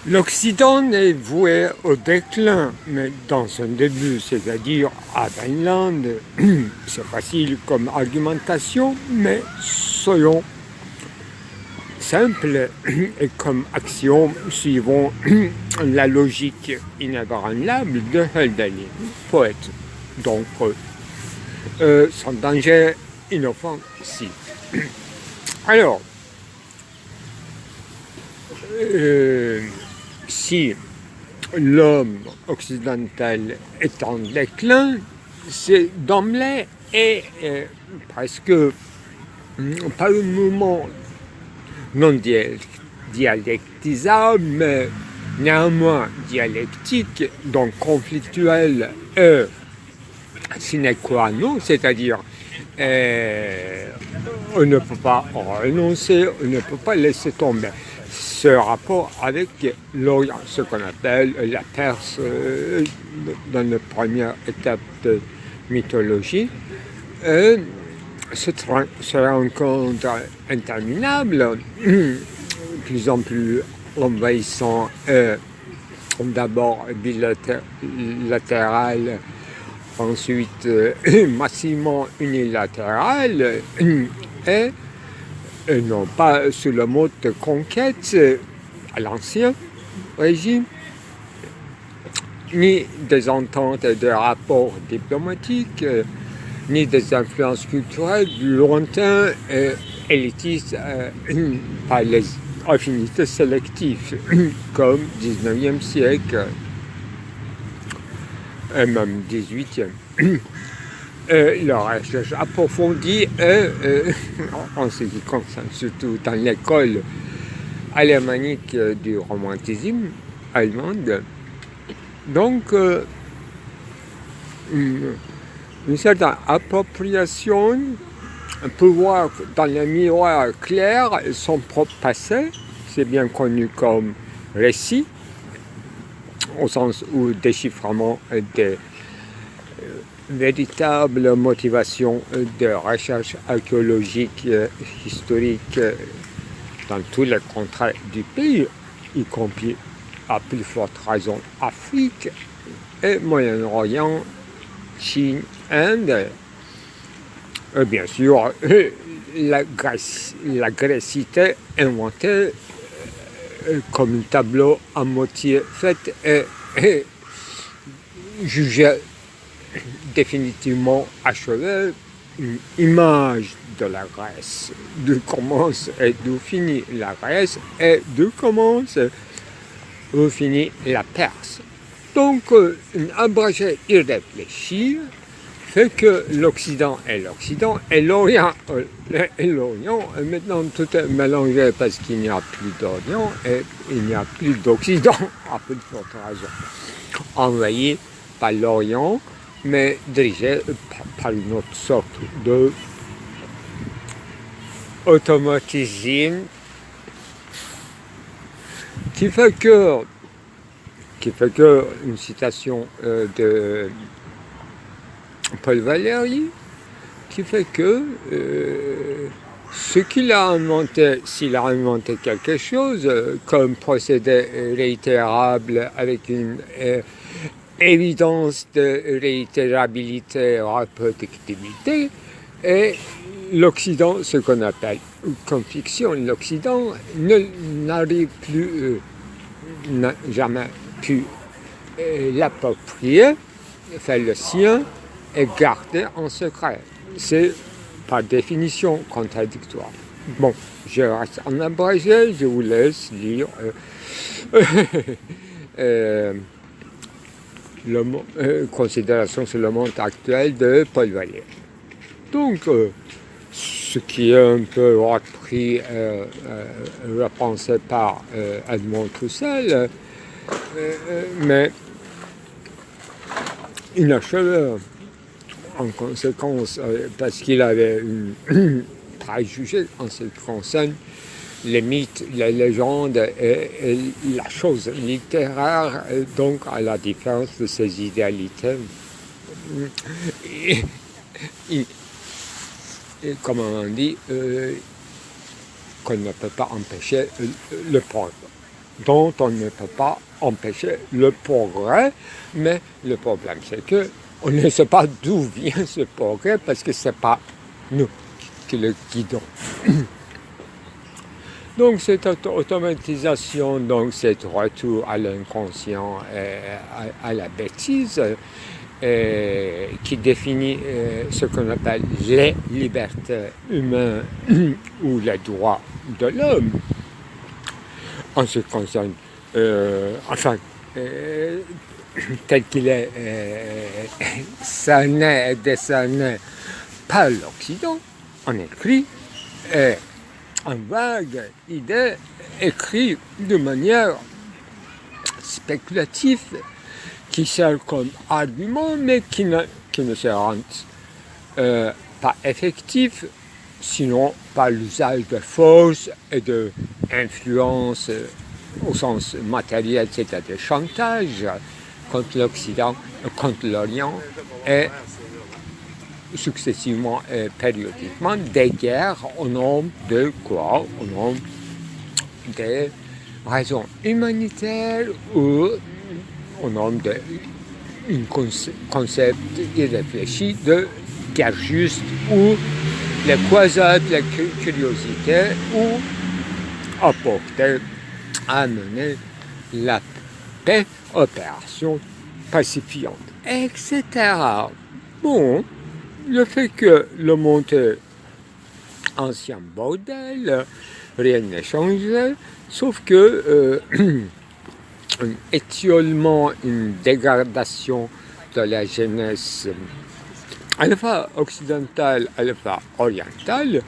L'Occident est voué au déclin, mais dans son début, c'est-à-dire à Vinland, c'est facile comme argumentation, mais soyons simples et comme axiome, suivons la logique inébranlable de Hölderlin, poète. Donc, sans danger inoffensif. Alors, si l'homme occidental est en déclin, c'est d'emblée et presque pas un mouvement non dialectisable, mais néanmoins dialectique, donc conflictuel et sine qua non, c'est-à-dire on ne peut pas renoncer, on ne peut pas laisser tomber ce rapport avec l'Orient, ce qu'on appelle la Perse dans la première étape de mythologie. Ce rencontre interminable, plus en plus envahissant, d'abord bilatéral, ensuite massivement unilatéral, et non pas sous le mode de conquête à l'ancien régime, ni des ententes et des rapports diplomatiques, ni des influences culturelles lointaines et élitistes par les affinités sélectives, comme 19e siècle et même 18e. La recherche approfondie en ce qui concerne surtout dans l'école alémanique du romantisme allemande. Donc, une certaine appropriation peut voir dans le miroir clair son propre passé, c'est bien connu comme récit, au sens où déchiffrement des véritable motivation de recherche archéologique, historique dans tous les contrées du pays, y compris à plus forte raison Afrique et Moyen-Orient, Chine, Inde, et bien sûr la grécité inventée comme un tableau à moitié fait et jugé définitivement achevé, une image de la Grèce, d'où commence et d'où finit la Grèce et d'où commence et d'où finit la Perse. Donc, une abrégé irréfléchie fait que l'Occident est l'Occident et l'Orient est l'Orient. Et maintenant, tout est mélangé parce qu'il n'y a plus d'Orient et il n'y a plus d'Occident, à peu de forte raison. Envahi par l'Orient, mais dirigé par une autre sorte de automatisme qui fait que une citation de Paul Valéry, qui fait que ce qu'il a inventé, s'il a inventé quelque chose comme procédé réitérable avec une évidence de réitérabilité, reproductibilité, et l'Occident, ce qu'on appelle comme fiction, l'Occident n'arrive plus, n'a jamais pu l'approprier, faire le sien et garder en secret. C'est par définition contradictoire. Bon, je reste en abrégé, je vous laisse lire considération sur le monde actuel de Paul Valéry. Donc, ce qui est un peu repris, repensé par Edmond Husserl, mais inachevé en conséquence, parce qu'il avait une préjugé en ce qui concerne les mythes, les légendes et la chose littéraire, donc à la différence de ses idéalités. Et comme on dit, qu'on ne peut pas empêcher le prendre. dont on ne peut pas empêcher le progrès, mais le problème c'est que on ne sait pas d'où vient ce progrès parce que ce n'est pas nous qui le guidons. Donc cette automatisation, donc cet retour à l'inconscient et à la bêtise, qui définit ce qu'on appelle les libertés humaines ou les droits de l'homme, en ce qui concerne, tel qu'il est cerné et décerné par l'Occident, en écrit, en vague idée, écrit de manière spéculative, qui sert comme argument, mais qui ne se rend pas effectif, sinon par l'usage de force et d'influence au sens matériel, c'est-à-dire chantage contre l'Occident, contre l'Orient, et successivement et périodiquement des guerres au nom de quoi? Au nom des raisons humanitaires ou au nom d'un concept irréfléchi de guerre juste ou les croisades, la curiosité ou apporter, amener la paix, opération pacifiante, etc. Bon, le fait que le monde est ancien bordel, rien n'a changé, sauf que étiolement une dégradation de la jeunesse à la fois occidentale, à la fois orientale,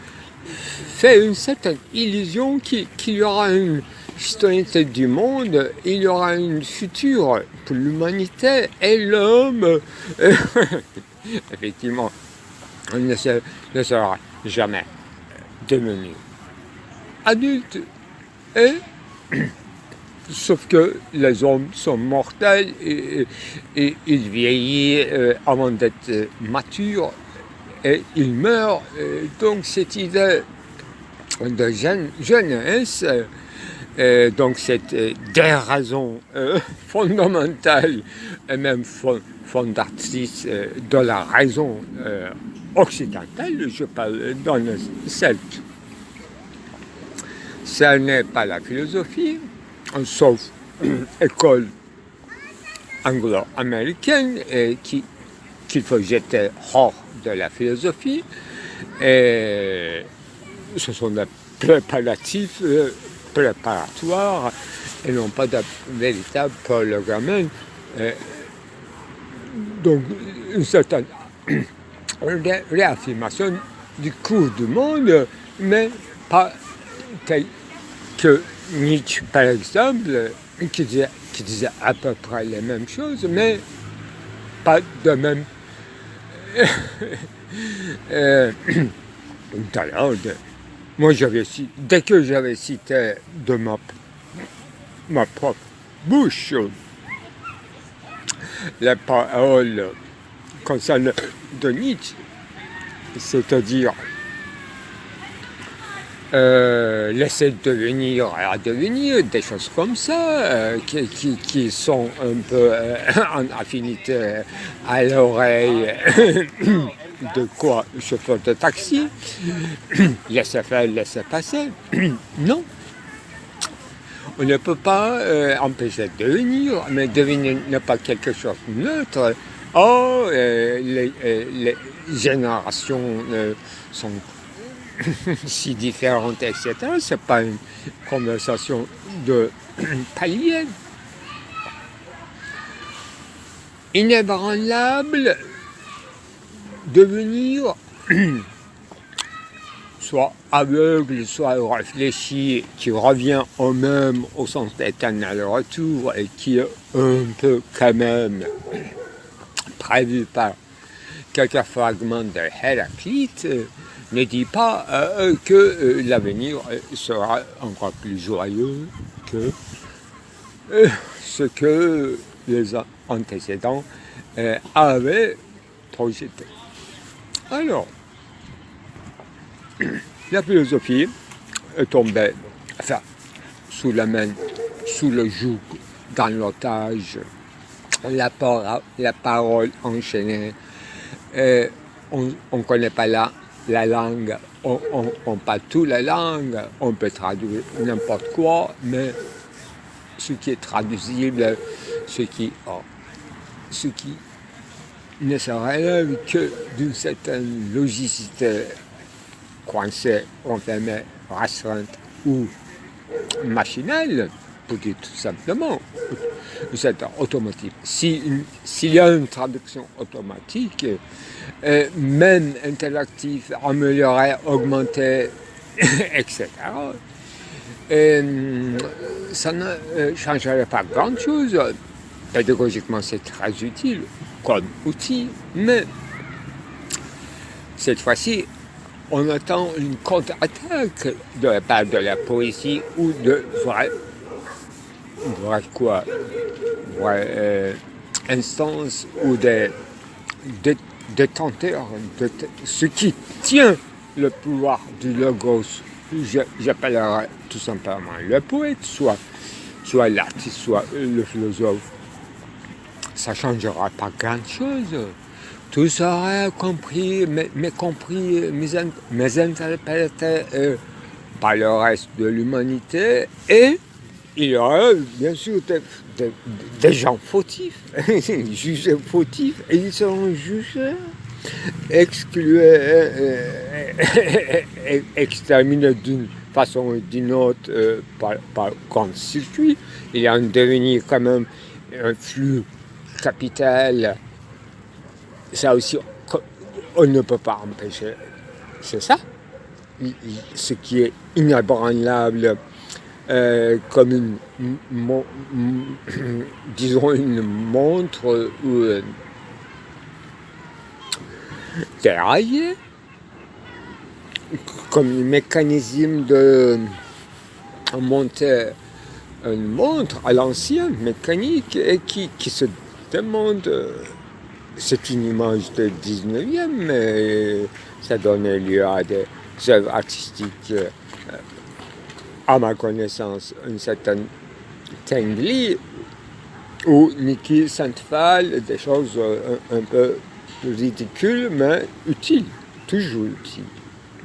fait une certaine illusion qu'il y aura une citoyenneté du monde, il y aura une future pour l'humanité et l'homme. Effectivement, on ne sera jamais devenu adulte et sauf que les hommes sont mortels et ils vieillissent avant d'être matures et ils meurent. Donc cette idée de jeunesse, donc cette déraison fondamentale et même fondatrice de la raison occidentale, je parle dans le celte. Ça n'est pas la philosophie, sauf école anglo-américaine qu'il faut jeter hors de la philosophie. Et ce sont des préparatifs, préparatoires et non pas de véritable programme. Donc une certaine réaffirmation du cours du monde, mais pas tel que Nietzsche, par exemple, qui disait à peu près les mêmes choses, mais pas de même talent. Moi, dès que j'avais cité de ma propre bouche les paroles concernant de Nietzsche, c'est-à-dire laisser devenir à devenir, des choses comme ça, qui sont un peu en affinité à l'oreille de quoi chauffeur de taxi, laisser faire, laisser passer. Non. On ne peut pas empêcher de devenir, mais devenir n'est pas quelque chose de neutre. Oh, les générations sont si différentes, etc. Ce n'est pas une conversation de palier. Inébranlable, devenir soit aveugle, soit réfléchi, qui revient au même au sens d'éternel retour et qui est un peu quand même prévu par quelques fragments de Héraclite, ne dit pas que l'avenir sera encore plus joyeux que ce que les antécédents avaient projeté. Alors, la philosophie est tombée sous la main sous le joug, dans l'otage, la parole enchaînée. On ne connaît pas la langue, on parle toute la langue, on peut traduire n'importe quoi, mais ce qui est traduisible, ce qui ne se relève que d'une certaine logicité coincée, enfermée, restreinte ou machinelle, pour dire tout simplement, c'est automatique. S'il y a une traduction automatique, même interactive, améliorée, augmentée, etc., ça ne changerait pas grand-chose. Pédagogiquement, c'est très utile comme outil, mais cette fois-ci, on attend une contre-attaque de la part de la poésie ou de vraies instances ou des détenteurs de ce qui tient le pouvoir du logos. J'appellerais tout simplement le poète, soit l'artiste, soit le philosophe. Ça ne changera pas grand-chose. Tout sera compris, mésinterprété par le reste de l'humanité, et il y aura bien sûr des gens fautifs, jugés fautifs, et ils seront jugés, exclus, exterminés d'une façon ou d'une autre par grand circuit. Il y a un devenir quand même, un flux capital. Ça aussi, on ne peut pas empêcher. C'est ça. Ce qui est inébranlable, comme disons une montre ou déraillée, comme un mécanisme de monter une montre à l'ancienne, mécanique, et qui se demande. C'est une image du 19e, mais ça donnait lieu à des œuvres artistiques, à ma connaissance, une certaine Tinguely ou Niki Saint-Phal, des choses un peu ridicules, mais utiles, toujours utiles,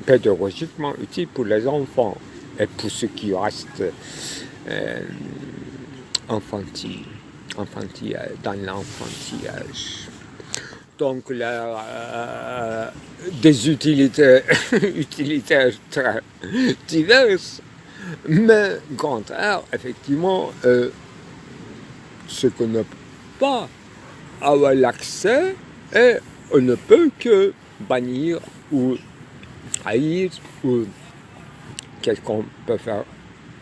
pédagogiquement utiles pour les enfants et pour ceux qui restent dans l'enfantillage. Donc des utilités utilitaires très diverses, mais contraire, effectivement, ce qu'on ne peut pas avoir l'accès, et on ne peut que bannir ou haïr, ou qu'est-ce qu'on peut faire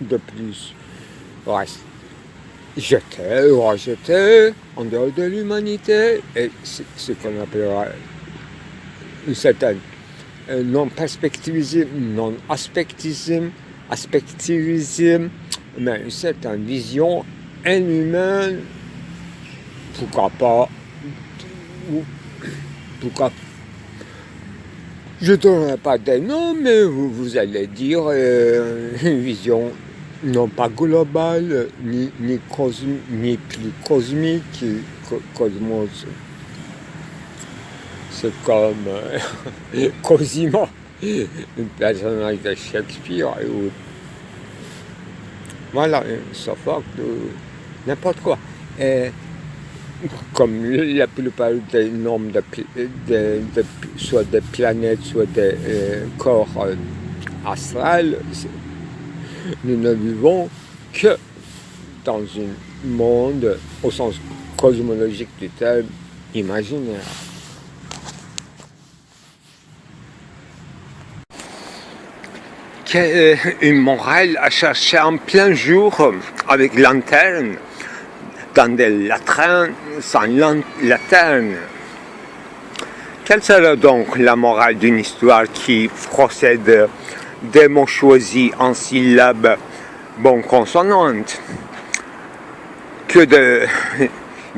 de plus. Reste jeter ou rejeter en dehors de l'humanité, et ce qu'on appellera une certaine non-perspectivisme, non-aspectivisme, mais une certaine vision inhumaine, pourquoi pas, je ne donnerai pas des noms, mais vous allez dire une vision non pas globale, ni plus cosmique. Cosmos, c'est comme Cosimo, un personnage de Shakespeare, ou voilà, Sophocle, n'importe quoi. Et, comme la plupart des noms soit des planètes, soit des corps astrales, nous ne vivons que dans un monde, au sens cosmologique du terme, imaginaire. Une morale à chercher en plein jour avec lanterne, dans des latrins sans lanterne. Quelle serait donc la morale d'une histoire qui procède des mots choisis en syllabes bon consonantes, que de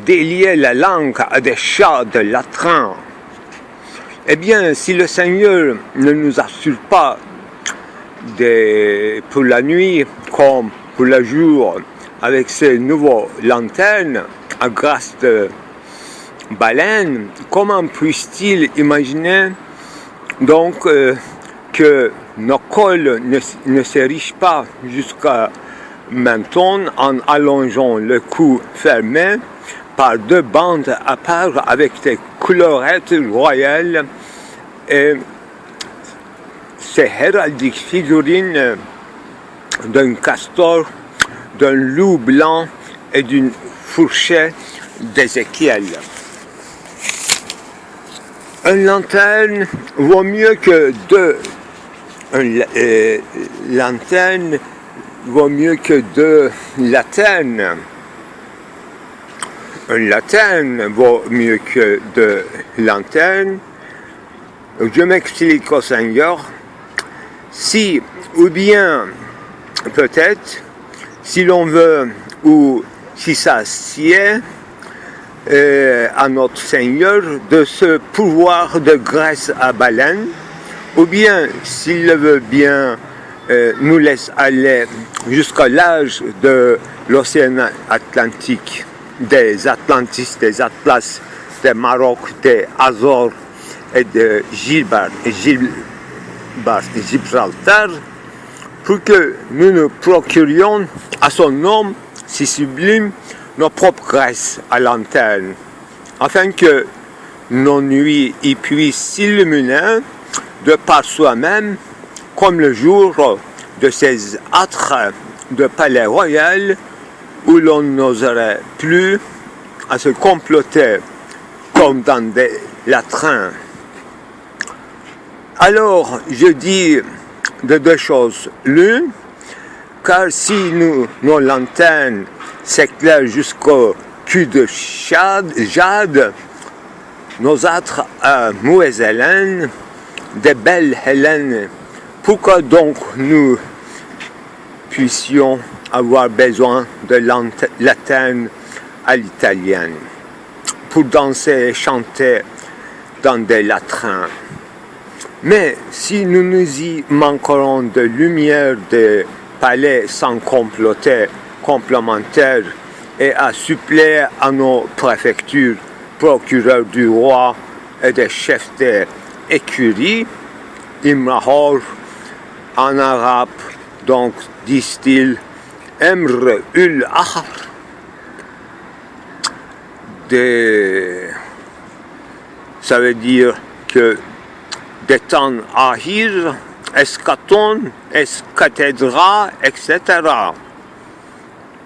délier la langue à des chats de latrins? Eh bien, si le Seigneur ne nous assure pas pour la nuit comme pour le jour avec ces nouvelles lanternes à grâce de baleines, comment puisse-t-il imaginer donc que nos cols ne s'érigent pas jusqu'à menton en allongeant le cou fermé par deux bandes à part avec des collerettes royales et ces héraldiques figurines d'un castor, d'un loup blanc et d'une fourchette d'Ézéchiel. Une lanterne vaut mieux que deux. Une lanterne vaut mieux que deux lanternes. Une lanterne vaut mieux que deux lanternes. Je m'explique au Seigneur. Si, ou bien, peut-être, si l'on veut, ou si ça sied à notre Seigneur de ce pouvoir de grâce à baleine, ou bien, s'il le veut bien, nous laisse aller jusqu'à l'âge de l'océan Atlantique, des Atlantis, des Atlas, des Maroc, des Azores et de Gibraltar, pour que nous nous procurions à son nom si sublime nos propres grâces à lanterne, afin que nos nuits y puissent s'illuminer de par soi-même, comme le jour de ces âtres de palais royal, où l'on n'oserait plus à se comploter comme dans des latrins. Alors, je dis de deux choses l'une, car si nos lanternes s'éclairent jusqu'au cul de jade, nos âtres à mauvaise haleine, des belles Hélènes, pourquoi donc nous puissions avoir besoin de lanternes à l'italienne pour danser et chanter dans des latrins? Mais si nous nous y manquerons de lumière des palais sans comploter complémentaires et à suppléer à nos préfectures, procureurs du roi et des chefs d'écurie, Imrahor, en arabe, donc disent-ils, Emr ul Ahr, ça veut dire que des temps ahir, eschaton, escathédra, etc.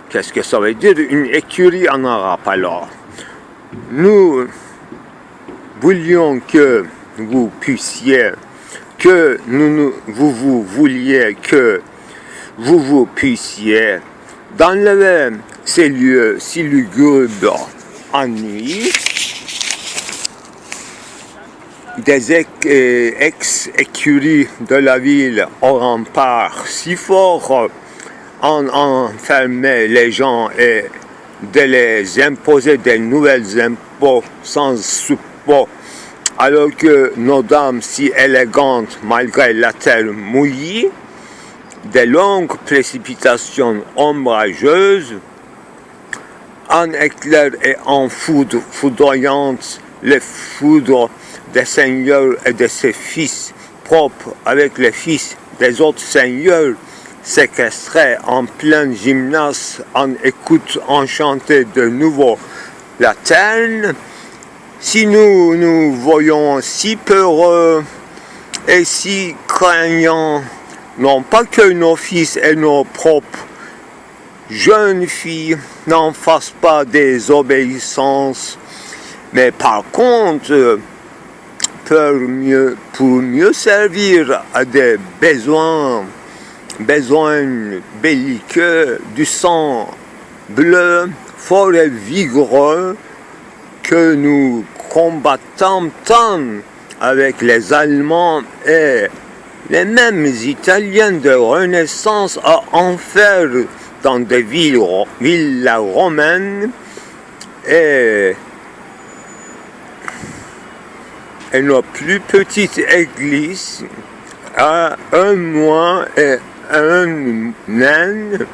Qu'est-ce que ça veut dire une écurie en arabe alors? Nous voulions que vous puissiez, que vous vouliez que vous puissiez, d'enlever ces lieux si lugubres en nuit, des ex-écuries de la ville au rempart si fort en enfermer les gens et de les imposer des nouvelles impôts sans suppôt, alors que nos dames si élégantes malgré la terre mouillée, des longues précipitations ombrageuses, en éclairs et en foudres foudroyantes, les foudres des seigneurs et de ses fils propres avec les fils des autres seigneurs, séquestrés en plein gymnase en écoute enchantée de nouveau la terre. Si nous voyons si peureux et si craignants, non pas que nos fils et nos propres jeunes filles n'en fassent pas des obéissances, mais par contre, pour mieux servir à des besoins belliqueux du sang bleu, fort et vigoureux, que nous combattons tant avec les Allemands et les mêmes Italiens de Renaissance à en faire dans des villas romaines et nos plus petites églises à un mois et un naine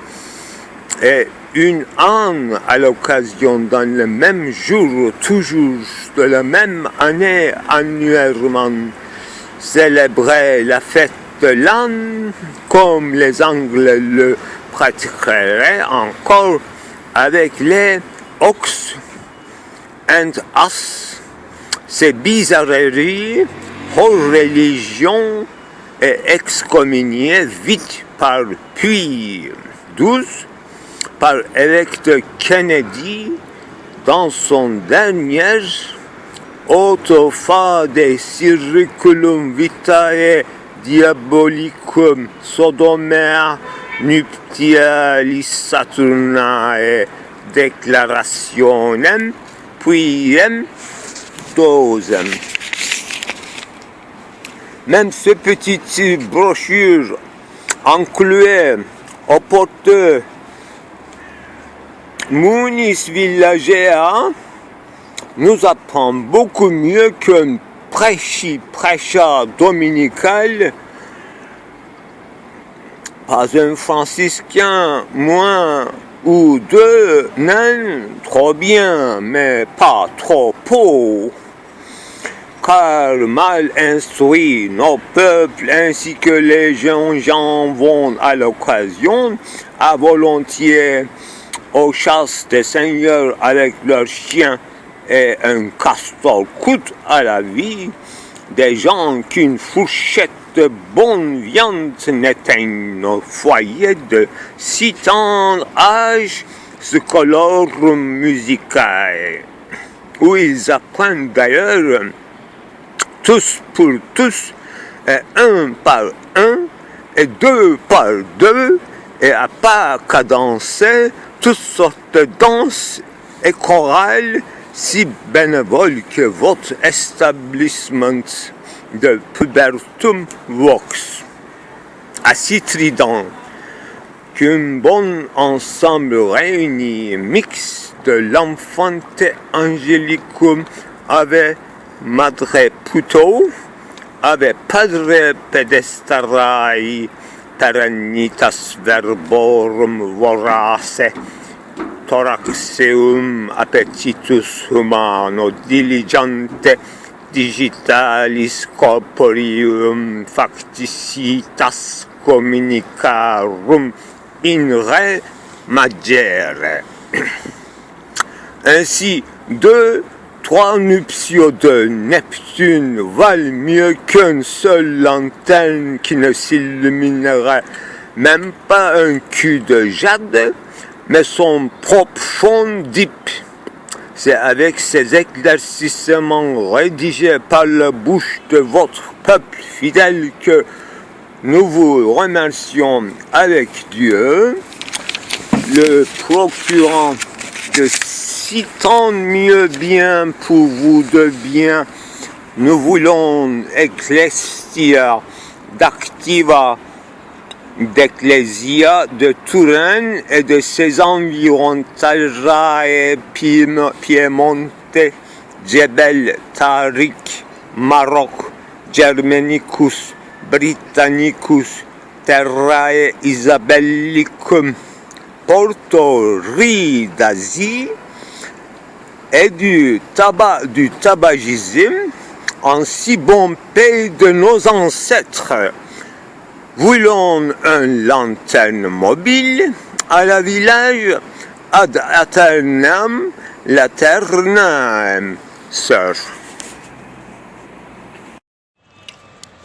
et une âne à l'occasion dans le même jour, toujours de la même année annuellement célébrer la fête de l'âne, comme les Anglais le pratiqueraient encore avec les ox and as. Ces bizarreries, hors religion et excommuniées vite par Pie XII, par évêque Kennedy, dans son dernier Auto fade circulum vitae diabolicum sodomer nuptialis Saturnae declarationem puiem dosem. Même ce petit brochure incluait au porteur Munis Villagea nous apprend beaucoup mieux qu'un prêcha dominical, pas un franciscain moins ou deux nains, trop bien, mais pas trop peu, car mal instruits, nos peuples ainsi que les jeunes gens vont à l'occasion, à volontiers, aux chasses des seigneurs avec leurs chiens, et un castor coûte à la vie des gens qu'une fourchette de bonne viande n'éteigne au foyer de si tendre âge ce colorum musicae, où ils apprennent d'ailleurs tous pour tous, et un par un, et deux par deux, et à pas cadencer toutes sortes de danses et chorales si bénévole que votre établissement de Pubertum Vox, à si trident qu'un bon ensemble réuni mixte de l'enfante angelicum avec Madre Puto, avec Padre Pedestarai, Perennitas Verborum Vorace, Thoraxeum appetitus humano diligente digitalis corporeum facticitas communicarum in re magere. Ainsi, 2-3 nuptiaux de Neptune valent mieux qu'une seule lanterne qui ne s'illuminerait même pas un cul de jade, mais son propre fond d'ip. C'est avec ces éclaircissements rédigés par la bouche de votre peuple fidèle que nous vous remercions avec Dieu, le procurant de si tant mieux bien pour vous de bien. Nous voulons Ecclesia d'Activa d'Ecclesia de Touraine et de ses environs, Talrae, Piemonte, Djebel, Tariq, Maroc, Germanicus, Britannicus, Terrae Isabellicum, Porto d'Asie et du tabagisme en si bon pays de nos ancêtres. Voulons une lanterne mobile à la village ad aeternam laternam, sœur.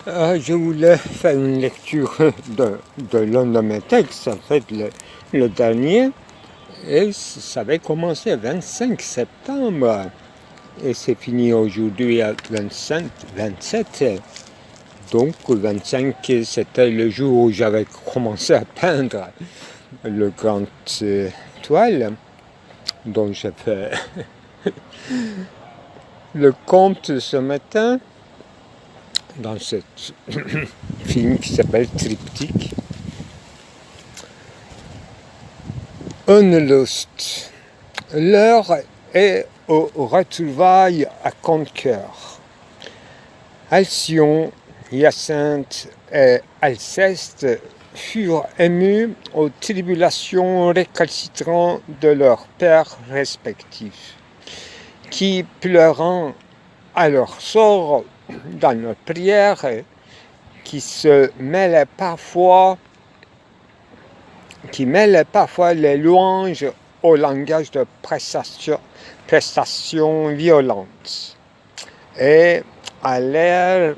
Je voulais faire une lecture de l'un de mes textes, en fait le dernier, et ça avait commencé le 25 septembre, et c'est fini aujourd'hui à 27. Donc, le 25, c'était le jour où j'avais commencé à peindre le grand toile, dont j'ai fait le compte ce matin, dans ce film qui s'appelle Triptyque. Unlust. L'heure est aux retrouvailles à compte-cœur. Alcyone, Hyacinthe et Alceste furent émus aux tribulations récalcitrantes de leurs pères respectifs, qui, pleurant à leur sort dans leurs prières, qui mêlaient parfois les louanges au langage de prestations violentes, et allèrent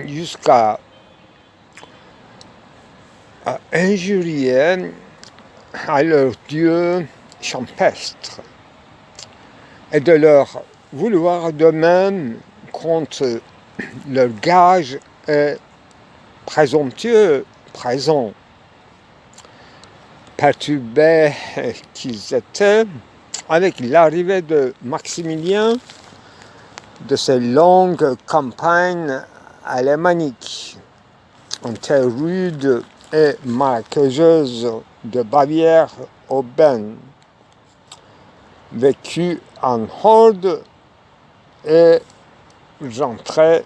jusqu'à injurier à leur Dieu champêtre, et de leur vouloir de même contre leur gage et présomptueux présent. Perturbés qu'ils étaient avec l'arrivée de Maximilien de ces longues campagnes alémaniques en terre rude et marécageuse de Bavière urbaine, vécu en horde et rentré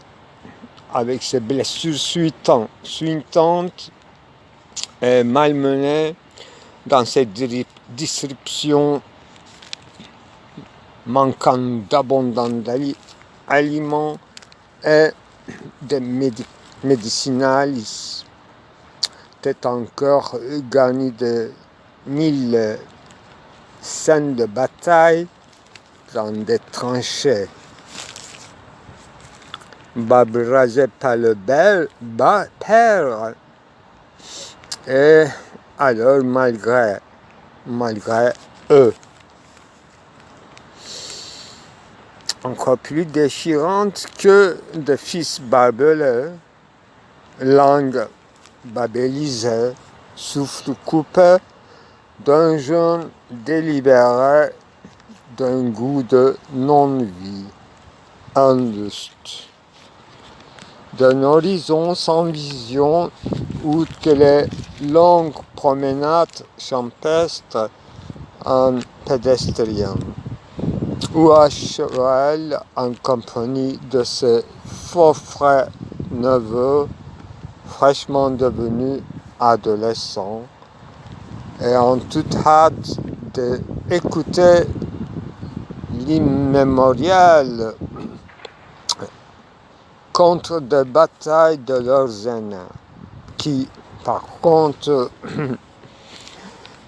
avec ses blessures suintantes et malmenées dans ses disruptions, manquant d'abondants aliments et de médicinalis, était encore garni de 1000 scènes de bataille dans des tranchées, barbarasées par le père, et alors malgré eux, encore plus déchirante que de fils barbelés, langue babélisée, souffle coupé, d'un jeûne délibéré, d'un goût de non-vie, un lust, d'un horizon sans vision, outre que les longues promenades champestres en pédestrien, ou à cheval en compagnie de ses faux frères neveux, fraîchement devenus adolescents, et en toute hâte d'écouter l'immémorial contre des batailles de leurs aînés, qui, par contre,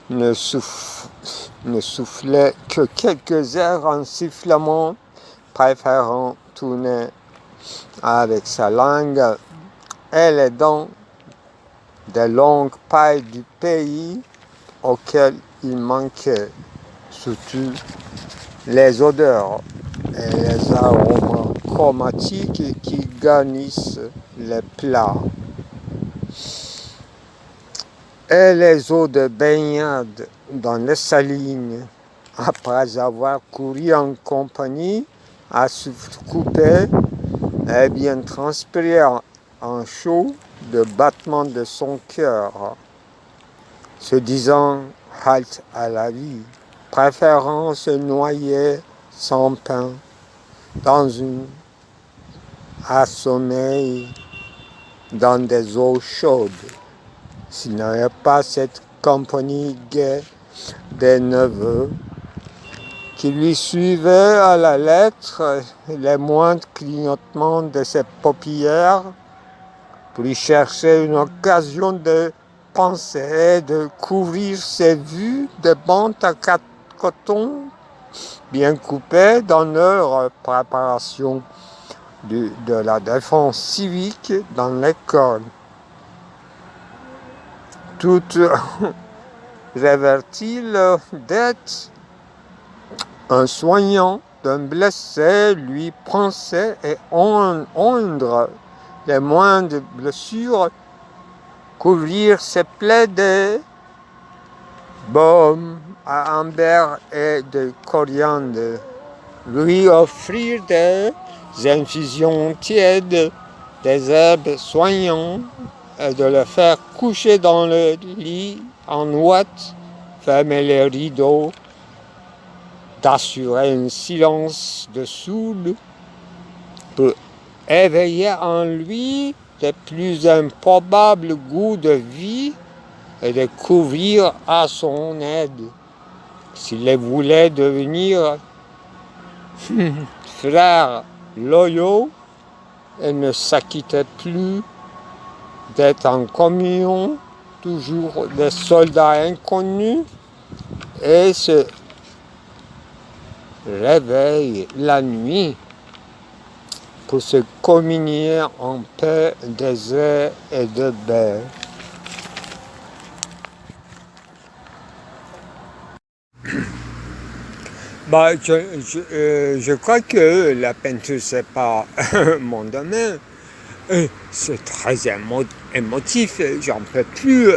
ne soufflaient que quelques airs en sifflement, préférant tourner avec sa langue et les dents des longues pailles du pays auxquelles il manquait surtout les odeurs et les arômes chromatiques qui garnissent les plats, et les eaux de baignade dans les salines, après avoir couru en compagnie à souffle coupé et bien transpiré en chaud de battement de son cœur, se disant halte à la vie, préférant se noyer sans pain dans une assommeil dans des eaux chaudes, s'il n'avait pas cette compagnie gaie des neveux qui lui suivaient à la lettre les moindres clignotements de ses paupières pour y chercher une occasion de penser, de couvrir ses vues de bandes à coton bien coupées dans leur préparation de la défense civique dans l'école. Toute revêt-il d'être un soignant d'un blessé, lui penser et ondre les moindres blessures, couvrir ses plaies de baume à amber et de coriandre, lui offrir des infusions tièdes, des herbes soignantes, et de le faire coucher dans le lit en ouate, fermer les rideaux, d'assurer un silence de sourde pour éveiller en lui les plus improbables goûts de vie et de courir à son aide. S'il voulait devenir frères loyaux et ne s'acquittait plus d'être en communion, toujours des soldats inconnus, et se réveille la nuit pour se communier en paix des airs et de baies. Je crois que la peinture, c'est pas mon domaine. C'est très émotif, j'en peux plus.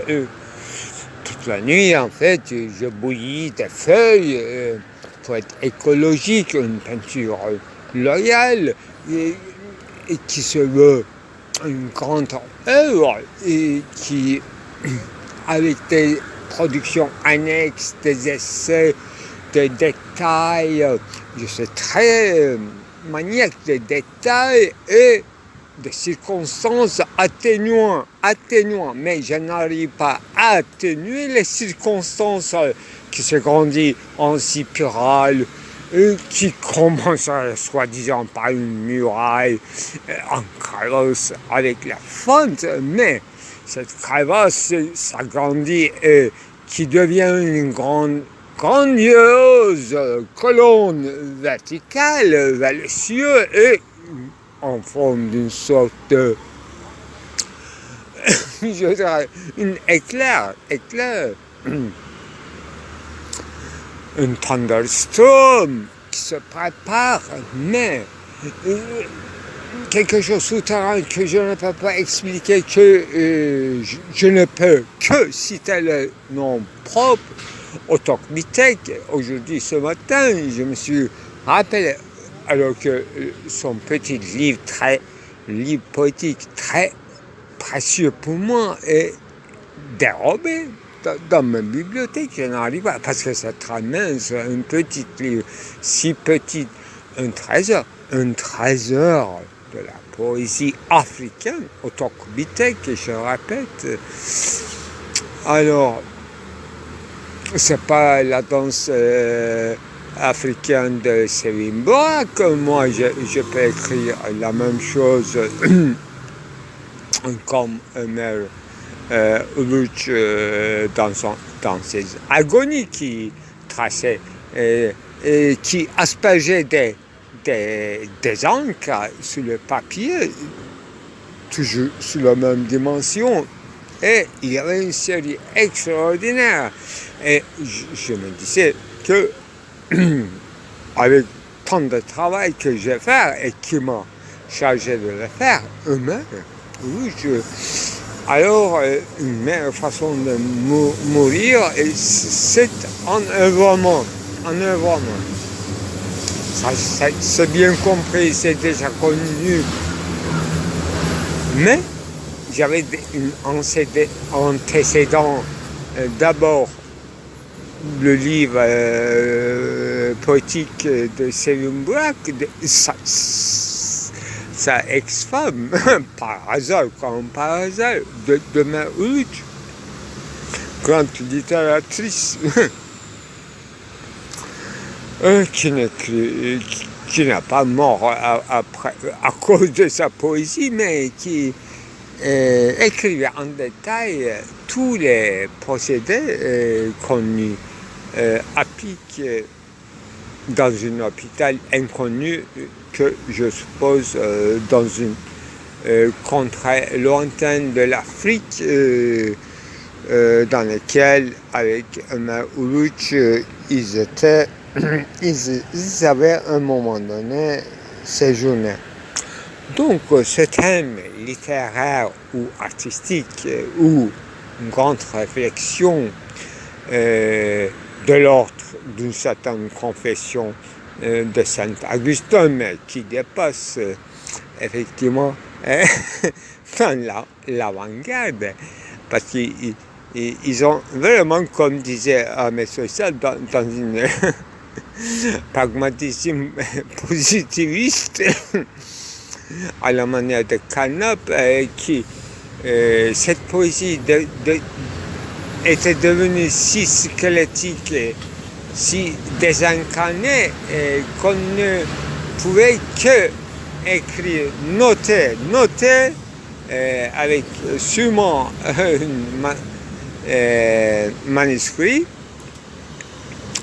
Toute la nuit, en fait, je bouillis des feuilles pour être écologique, une peinture loyale et qui se veut une grande œuvre et qui, avec des productions annexes, des essais, des détails, je suis très maniaque des détails et des circonstances atténuantes, mais je n'arrive pas à atténuer les circonstances qui se grandissent en spirale, qui commence soi-disant par une muraille en crevasse avec la fonte, mais cette crevasse s'agrandit et qui devient une grandiose colonne verticale vers les cieux et en forme d'une sorte de une éclair, un thunderstorm qui se prépare, mais quelque chose souterrain que je ne peux pas expliquer, que je ne peux que citer le nom propre, Otokbitek. Aujourd'hui, ce matin, je me suis rappelé, alors que son petit livre poétique très précieux pour moi est dérobé dans ma bibliothèque. Je n'arrive pas, parce que c'est très mince, un petit livre, si petit, un trésor de la poésie africaine, Otokbitek, je répète. Alors, c'est pas la danse africaine de Sevimboa que moi je peux écrire la même chose comme Ömer Uluç dans ses agonies qui traçait et qui aspergeait des encres sur le papier, toujours sur la même dimension. Et il y avait une série extraordinaire. Et je me disais que, avec tant de travail que je vais faire et qui m'a chargé de le faire, alors une meilleure façon de mourir, c'est en œuvrement. Ça, c'est bien compris, c'est déjà connu. Mais j'avais un antécédent, d'abord le livre poétique de Sevim Burak, sa ex-femme, par hasard, de Ömer Uluç, grande littératrice, qui n'a pas mort à cause de sa poésie, mais qui écrivait en détail tous les procédés qu'on applique dans un hôpital inconnu, que je suppose dans une contrée lointaine de l'Afrique, dans laquelle, avec Ömer Uluç, ils avaient à un moment donné séjourné. Donc, ce thème littéraire ou artistique ou une grande réflexion de l'ordre d'une certaine confession de Saint-Augustin, mais qui dépasse effectivement dans l'avant-garde, parce qu'ils ont vraiment, comme disait Ahmed Sossal, dans une pragmatisme positiviste, à la manière de Carnap, qui cette poésie était devenu si squelettique et si désincarné qu'on ne pouvait que écrire, noter avec sûrement un manuscrit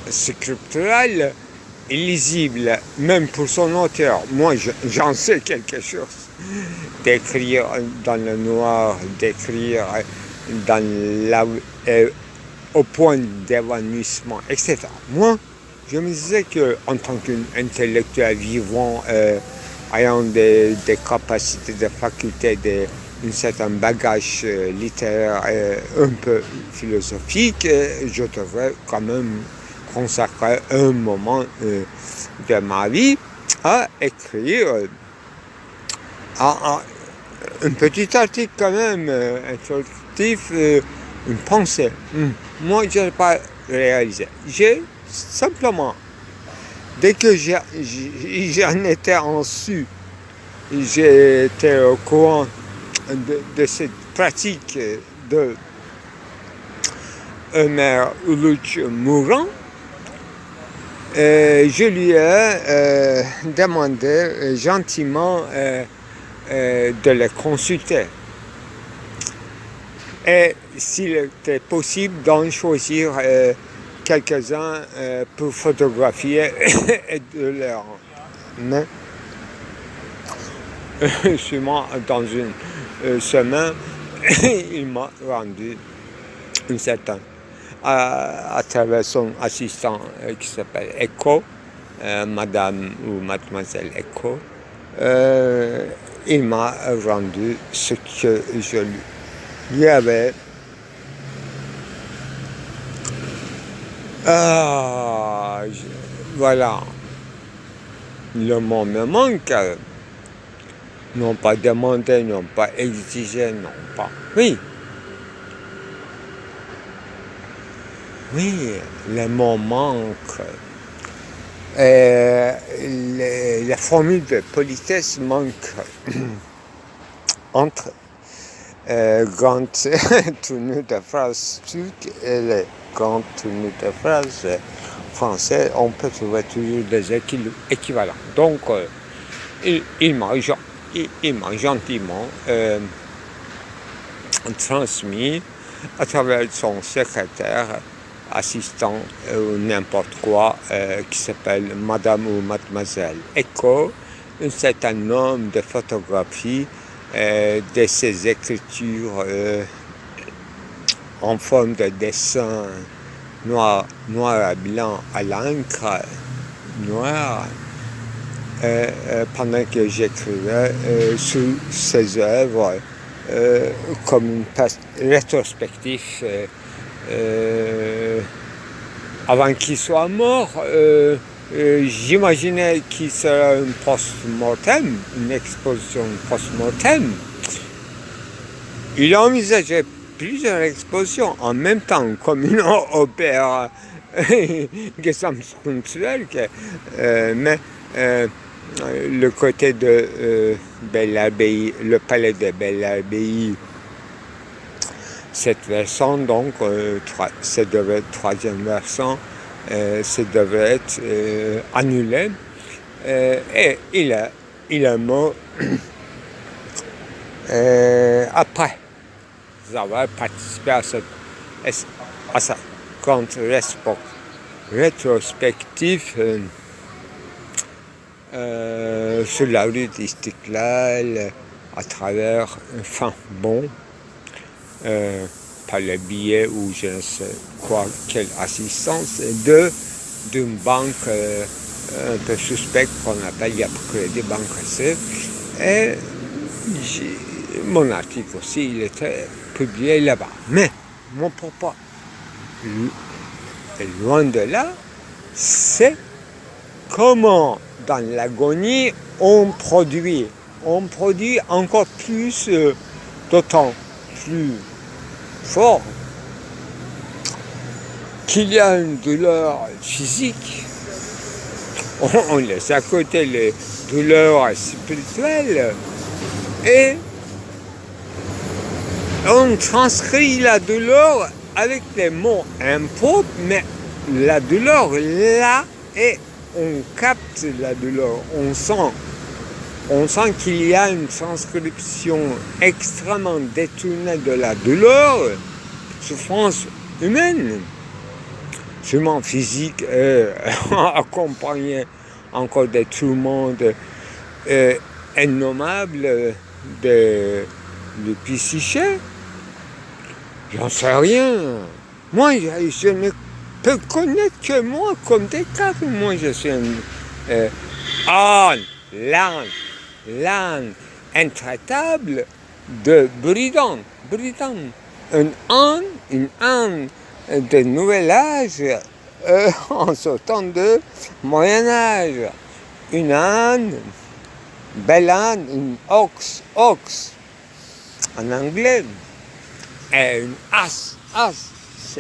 scriptural illisible, même pour son auteur. Moi, j'en sais quelque chose. D'écrire dans le noir, d'écrire au point d'évanouissement, etc. Moi, je me disais qu'en tant qu'intellectuel vivant, ayant des capacités, des facultés, un certain bagage littéraire un peu philosophique, je devrais quand même consacrer un moment de ma vie à écrire un petit article quand même introductif, une pensée. Moi, je n'ai pas réalisé. J'ai simplement, dès que j'en étais en su, j'étais au courant de cette pratique de Ömer Uluç mourant, je lui ai demandé gentiment de le consulter. Et s'il était possible d'en choisir quelques-uns pour photographier et de leur main. Sûrement dans une semaine, il m'a rendu un certain à travers son assistant qui s'appelle Echo, Madame ou Mademoiselle Echo. Il m'a rendu ce que je lui avais voilà, le mot me manque. Non pas demandé, non pas exigé, non pas. Oui, le mot manque. La formule de politesse manque entre grande tenue de phrase turque et les grandes tenues de phrase français. On peut trouver toujours des équivalents. Donc, il m'a gentiment transmis à travers son secrétaire, assistant ou n'importe quoi, qui s'appelle Madame ou Mademoiselle Echo, un certain nombre de photographies de ses écritures en forme de dessin noir et blanc à l'encre noire. Pendant que j'écrivais sur ses œuvres comme une rétrospective avant qu'il soit mort. J'imaginais qu'il serait un post-mortem, une exposition post-mortem. Il a envisagé plusieurs expositions en même temps, comme une opéra gesamtkulturelle, mais le côté de Belle-Abbaye, le palais de Belle-Abbaye, cette version, donc, ça devait être troisième version, ça devait être annulé. Et il est mort après avoir participé à sa grande rétrospective sur la rue d'Istiklal à travers par le biais ou je ne sais quoi, quelle assistance d'une banque un peu suspecte qu'on appelle Yapı Banque C. Et mon article aussi, il était publié là-bas. Mais mon propos, loin de là, c'est comment dans l'agonie on produit encore plus, d'autant plus fort qu'il y a une douleur physique. On laisse à côté les douleurs spirituelles et on transcrit la douleur avec les mots impropres, mais la douleur là, et on capte la douleur, on sent qu'il y a une transcription extrêmement détournée de la douleur, souffrance humaine, sûrement physique, accompagnée encore des tourments innommables de psyché. J'en sais rien. Moi, je ne peux connaître que moi, comme Descartes. Moi, je suis l'âne intraitable de Buridan. Une âne de nouvel âge en sortant de Moyen-Âge. Une âne, belle âne, une ox en anglais. Et une as.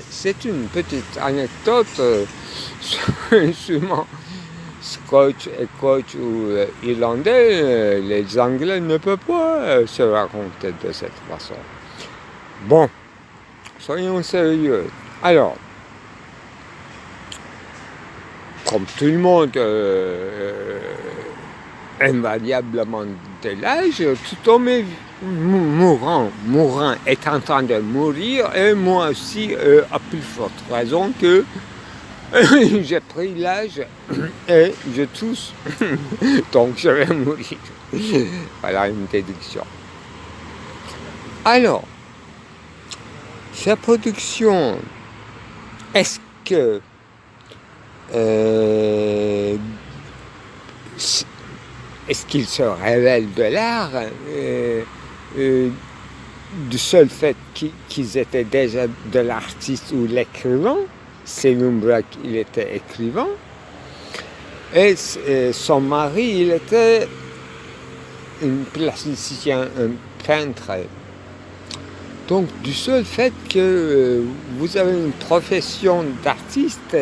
C'est une petite anecdote, sûrement Scotch, Écosse ou Irlandais, les Anglais ne peuvent pas se raconter de cette façon. Bon, soyons sérieux. Alors, comme tout le monde, invariablement de l'âge, tout homme est mourant, est en train de mourir, et moi aussi, à plus forte raison que j'ai pris l'âge et je tousse, donc je vais mourir. Voilà une déduction. Alors, sa production, est-ce que est-ce qu'il se révèle de l'art du seul fait qu'ils étaient déjà de l'artiste ou l'écrivain? Sélumbrac, il était écrivain, et son mari, il était un plasticien, un peintre. Donc, du seul fait que vous avez une profession d'artiste,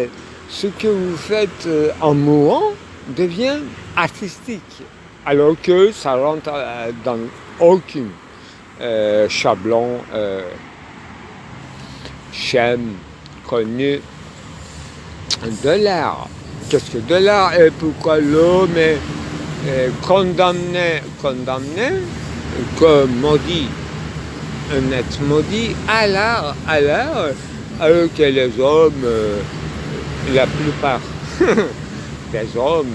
ce que vous faites en mourant devient artistique, alors que ça rentre dans aucun chablon, schème connu de l'art. Qu'est-ce que de l'art et pourquoi l'homme est condamné comme maudit, un être maudit à l'art, alors que les hommes, la plupart des hommes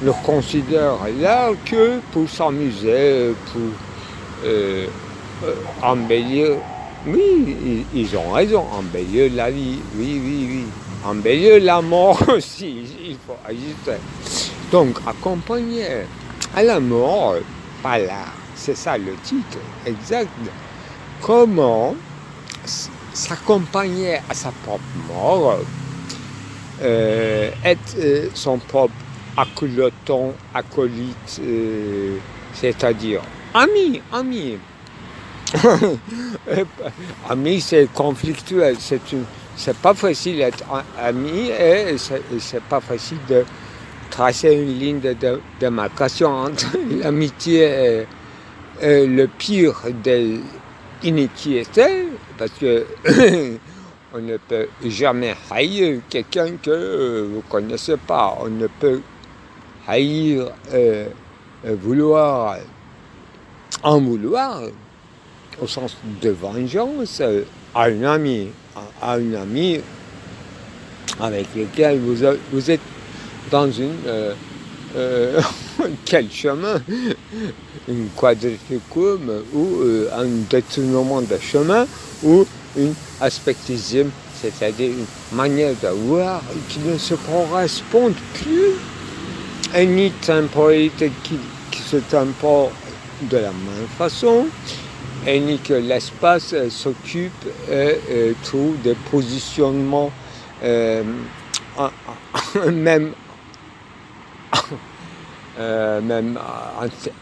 ne considèrent l'art que pour s'amuser, pour embellir. Oui, ils ont raison, embellir la vie, oui. Embellir la mort aussi, il faut ajouter. Donc, accompagner à la mort par l'art, c'est ça le titre exact. Comment s'accompagner à sa propre mort, être son propre acolyte, c'est-à-dire ami. Ami, c'est conflictuel, c'est pas facile d'être ami et c'est pas facile de tracer une ligne de démarcation entre l'amitié et le pire des iniquiétés, parce que on ne peut jamais haïr quelqu'un que vous ne connaissez pas. On ne peut haïr, en vouloir, au sens de vengeance, à un ami avec lequel vous êtes dans quel chemin, une quadrificum ou un détournement de chemin ou une aspectisme, c'est-à-dire une manière de voir qui ne se correspond plus à une temporalité qui se temporte de la même façon, et ni que l'espace s'occupe et trouve des positionnements même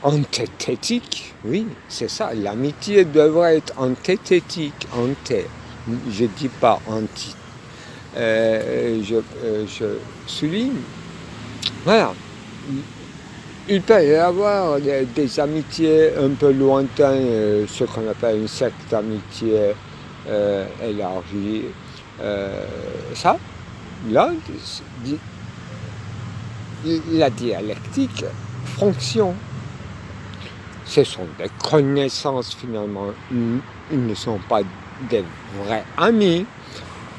antithétiques. Oui, c'est ça, l'amitié devrait être antithétique, je ne dis pas anti. Je souligne, voilà, il peut y avoir des amitiés un peu lointaines, ce qu'on appelle une secte d'amitié élargie. Ça, là, la dialectique fonctionne. Ce sont des connaissances finalement. Ils ne sont pas des vrais amis,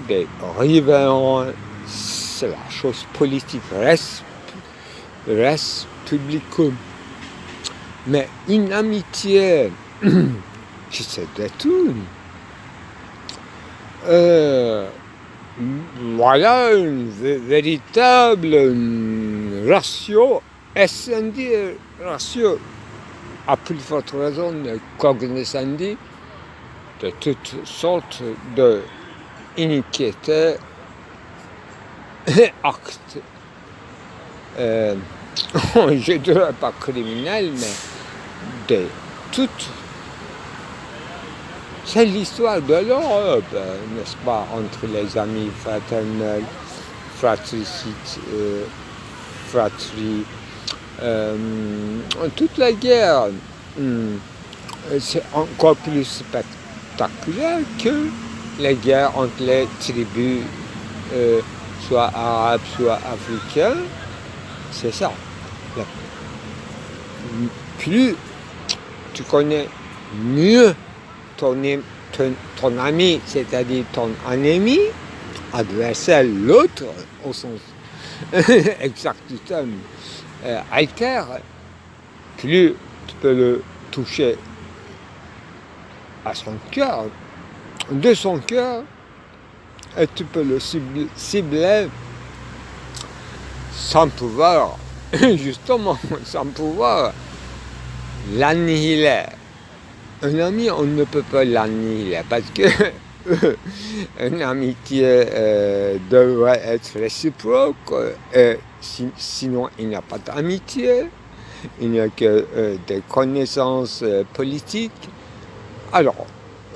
des rivaux. C'est la chose politique, reste publicum. Mais une amitié qui se détourne, voilà une véritable ratio essendi, ratio à plus forte raison cognoscendi de toutes sortes d'iniquités, actes, je ne dirais pas criminels, mais de toutes. C'est l'histoire de l'Europe, n'est-ce pas, entre les amis fraternels, fratrie, toute la guerre. C'est encore plus spectaculaire que les guerres entre les tribus, soit arabes, soit africaines. C'est ça. Plus tu connais mieux ton ami, c'est-à-dire ton ennemi, adversaire, l'autre, au sens exact du terme, alter, plus tu peux le toucher à son cœur, de son cœur, et tu peux le cibler sans pouvoir, justement, sans pouvoir l'annihiler. Un ami, on ne peut pas l'annihiler parce que une amitié devrait être réciproque, sinon il n'y a pas d'amitié, il n'y a que des connaissances politiques. Alors,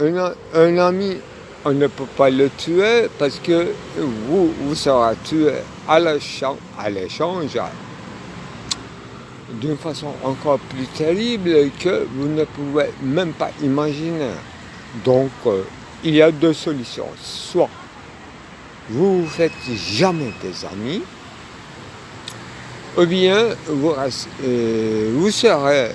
un ami, on ne peut pas le tuer parce que vous serez tué à l'échange d'une façon encore plus terrible que vous ne pouvez même pas imaginer. Donc, il y a deux solutions. Soit vous ne faites jamais des amis, ou bien vous serez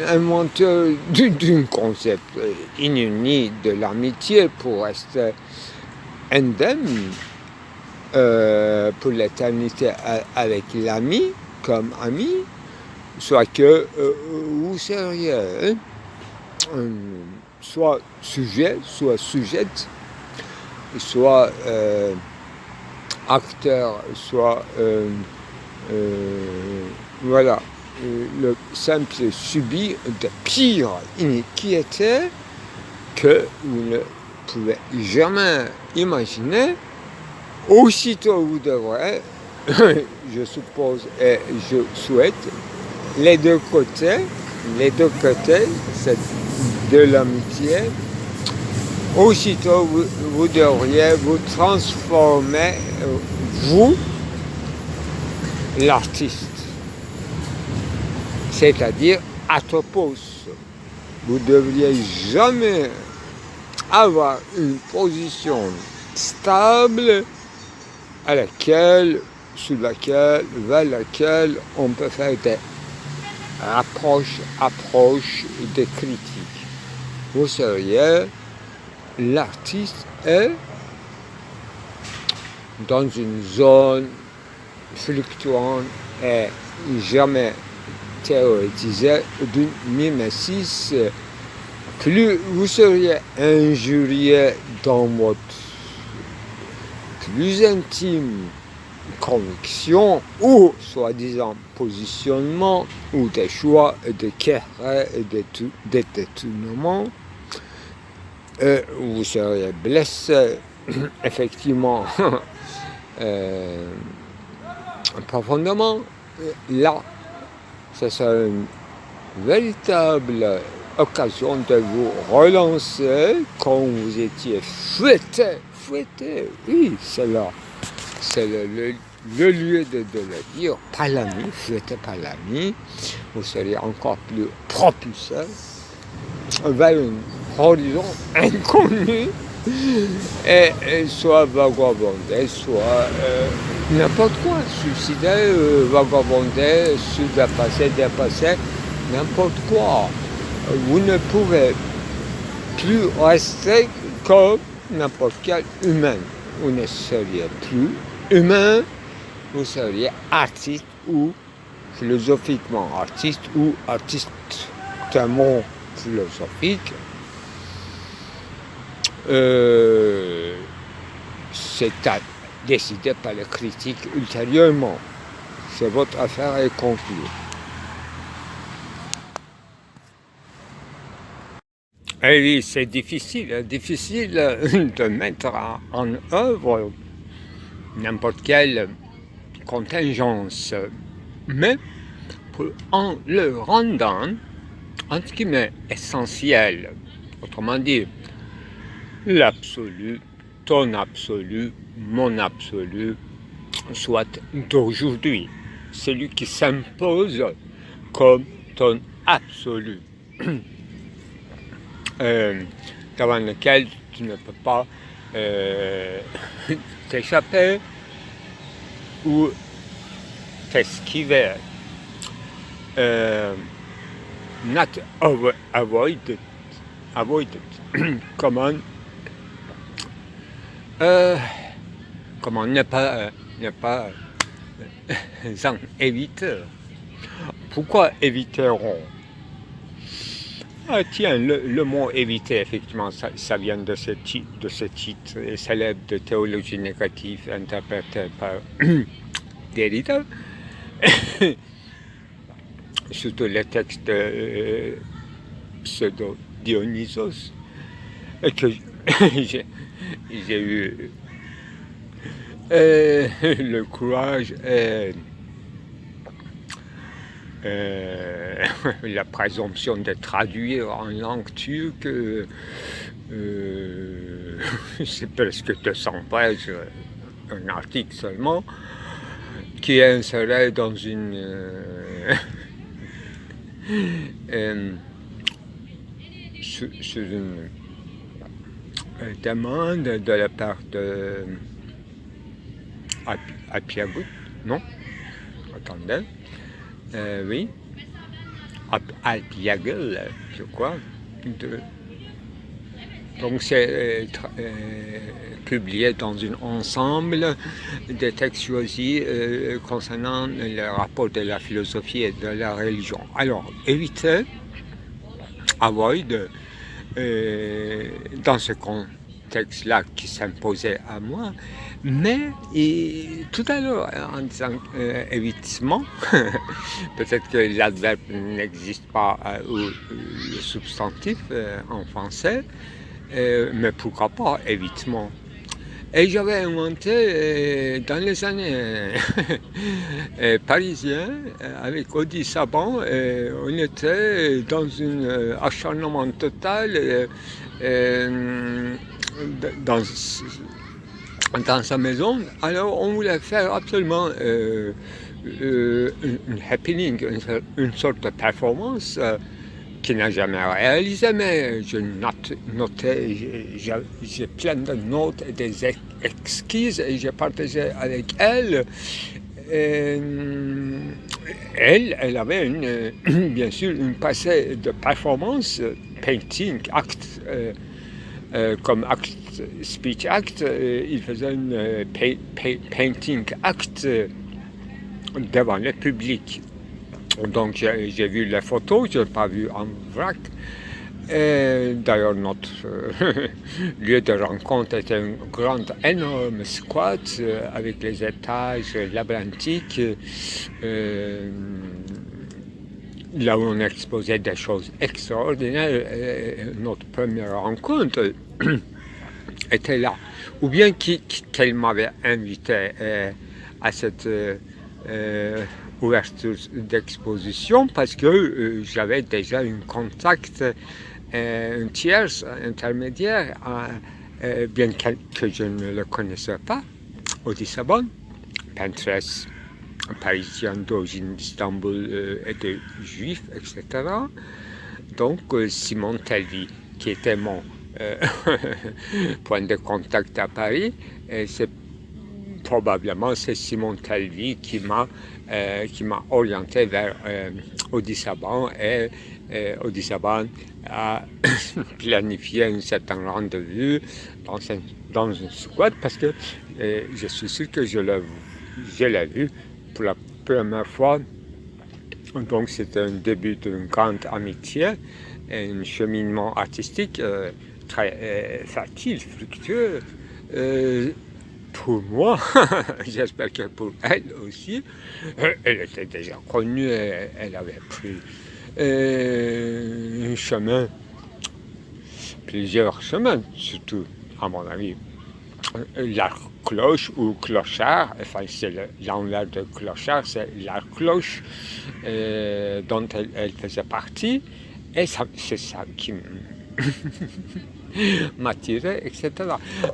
inventeur d'un concept inuni de l'amitié pour rester indemne pour l'éternité avec l'ami, comme ami, soit que vous seriez soit sujet, soit sujette, soit acteur, soit voilà, le simple subit de pire iniquité que vous ne pouvez jamais imaginer. Aussitôt vous devrez, je suppose et je souhaite, les deux côtés, c'est de l'amitié, aussitôt vous devriez vous transformer, vous, l'artiste, c'est-à-dire atopos. Vous ne devriez jamais avoir une position stable vers laquelle on peut faire des approches des critiques. Vous seriez l'artiste est dans une zone fluctuante et jamais théorétisée d'une mimésis. Plus vous seriez injurié dans votre plus intime conviction ou soi-disant positionnement ou des choix de querelles et de détournements, vous seriez blessé effectivement profondément. Là, ce serait une véritable occasion de vous relancer quand vous étiez fouetté, oui, c'est là. C'est le lieu de le dire par l'ami, fouetté par l'ami, vous serez encore plus propulsé vers un horizon inconnu, et soit vagabonder, soit n'importe quoi, suicider, vagabonder, se dépasser, n'importe quoi. Vous ne pouvez plus rester comme n'importe quel humain. Vous ne seriez plus humain, vous seriez artiste ou philosophiquement artiste ou artistement philosophique. C'est à décider par les critiques ultérieurement. C'est votre affaire est conclue. Et oui, c'est difficile de mettre en œuvre n'importe quelle contingence, mais en le rendant, entre guillemets, essentiel, autrement dit, l'absolu, ton absolu, mon absolu, soit d'aujourd'hui, celui qui s'impose comme ton absolu, devant lequel tu ne peux pas t'échapper ou t'esquiver. Not avoided. Comment ne pas en éviter. Pourquoi éviteront? Ah, tiens, le mot éviter, effectivement, ça vient de ce titre célèbre de théologie négative interprété par Derrida, surtout les textes de pseudo-Dionysos, et que j'ai eu le courage et la présomption de traduire en langue turque, c'est presque 200 pages, un article seulement, qui est inséré dans une sur une demande de la part de Apiagut, non? Attendez. Oui, Alpiagel, je crois. Donc c'est publié dans un ensemble de textes choisis concernant le rapport de la philosophie et de la religion. Alors, évitez, avoid, dans ce contexte-là qui s'imposait à moi, mais tout à l'heure, en disant évitement, peut-être que l'adverbe n'existe pas ou le substantif en français, mais pourquoi pas évitement. Et j'avais inventé dans les années parisiennes, avec Audi Saban, on était dans un acharnement total dans sa maison. Alors on voulait faire absolument un happening, une sorte de performance qui n'a jamais réalisé, mais je notais, j'ai plein de notes et des exquises et j'ai partagé avec elle. Elle avait bien sûr une passé de performance, painting, acte, comme acte, speech act, il faisait une painting act devant le public. Donc j'ai vu les photos, je n'ai pas vu en vrac. D'ailleurs, notre lieu de rencontre était un grand, énorme squat avec les étages labyrinthiques, là où on exposait des choses extraordinaires. Notre première rencontre était là. Ou bien qu'elle m'avait invité à cette ouverture d'exposition parce que j'avais déjà un contact, un tiers intermédiaire, bien que je ne le connaissais pas, Audi Saban, peintresse parisienne d'origine d'Istanbul et de juifs, etc. Donc Simone Telvy, qui était mon point de contact à Paris, c'est probablement Simone Telvy qui m'a orienté vers Audi Saban, et Audi Saban a planifié un certain rendez-vous dans une squat, parce que je suis sûr que je l'ai vu pour la première fois. Donc c'était un début d'une grande amitié, un cheminement artistique très fertile, fructueux. Pour moi, j'espère que pour elle aussi. Elle était déjà connue, elle avait pris un chemin, plusieurs chemins, surtout à mon avis. La cloche ou clochard, enfin c'est l'envers de clochard, c'est la cloche dont elle faisait partie, et c'est ça qui m'attirait, etc.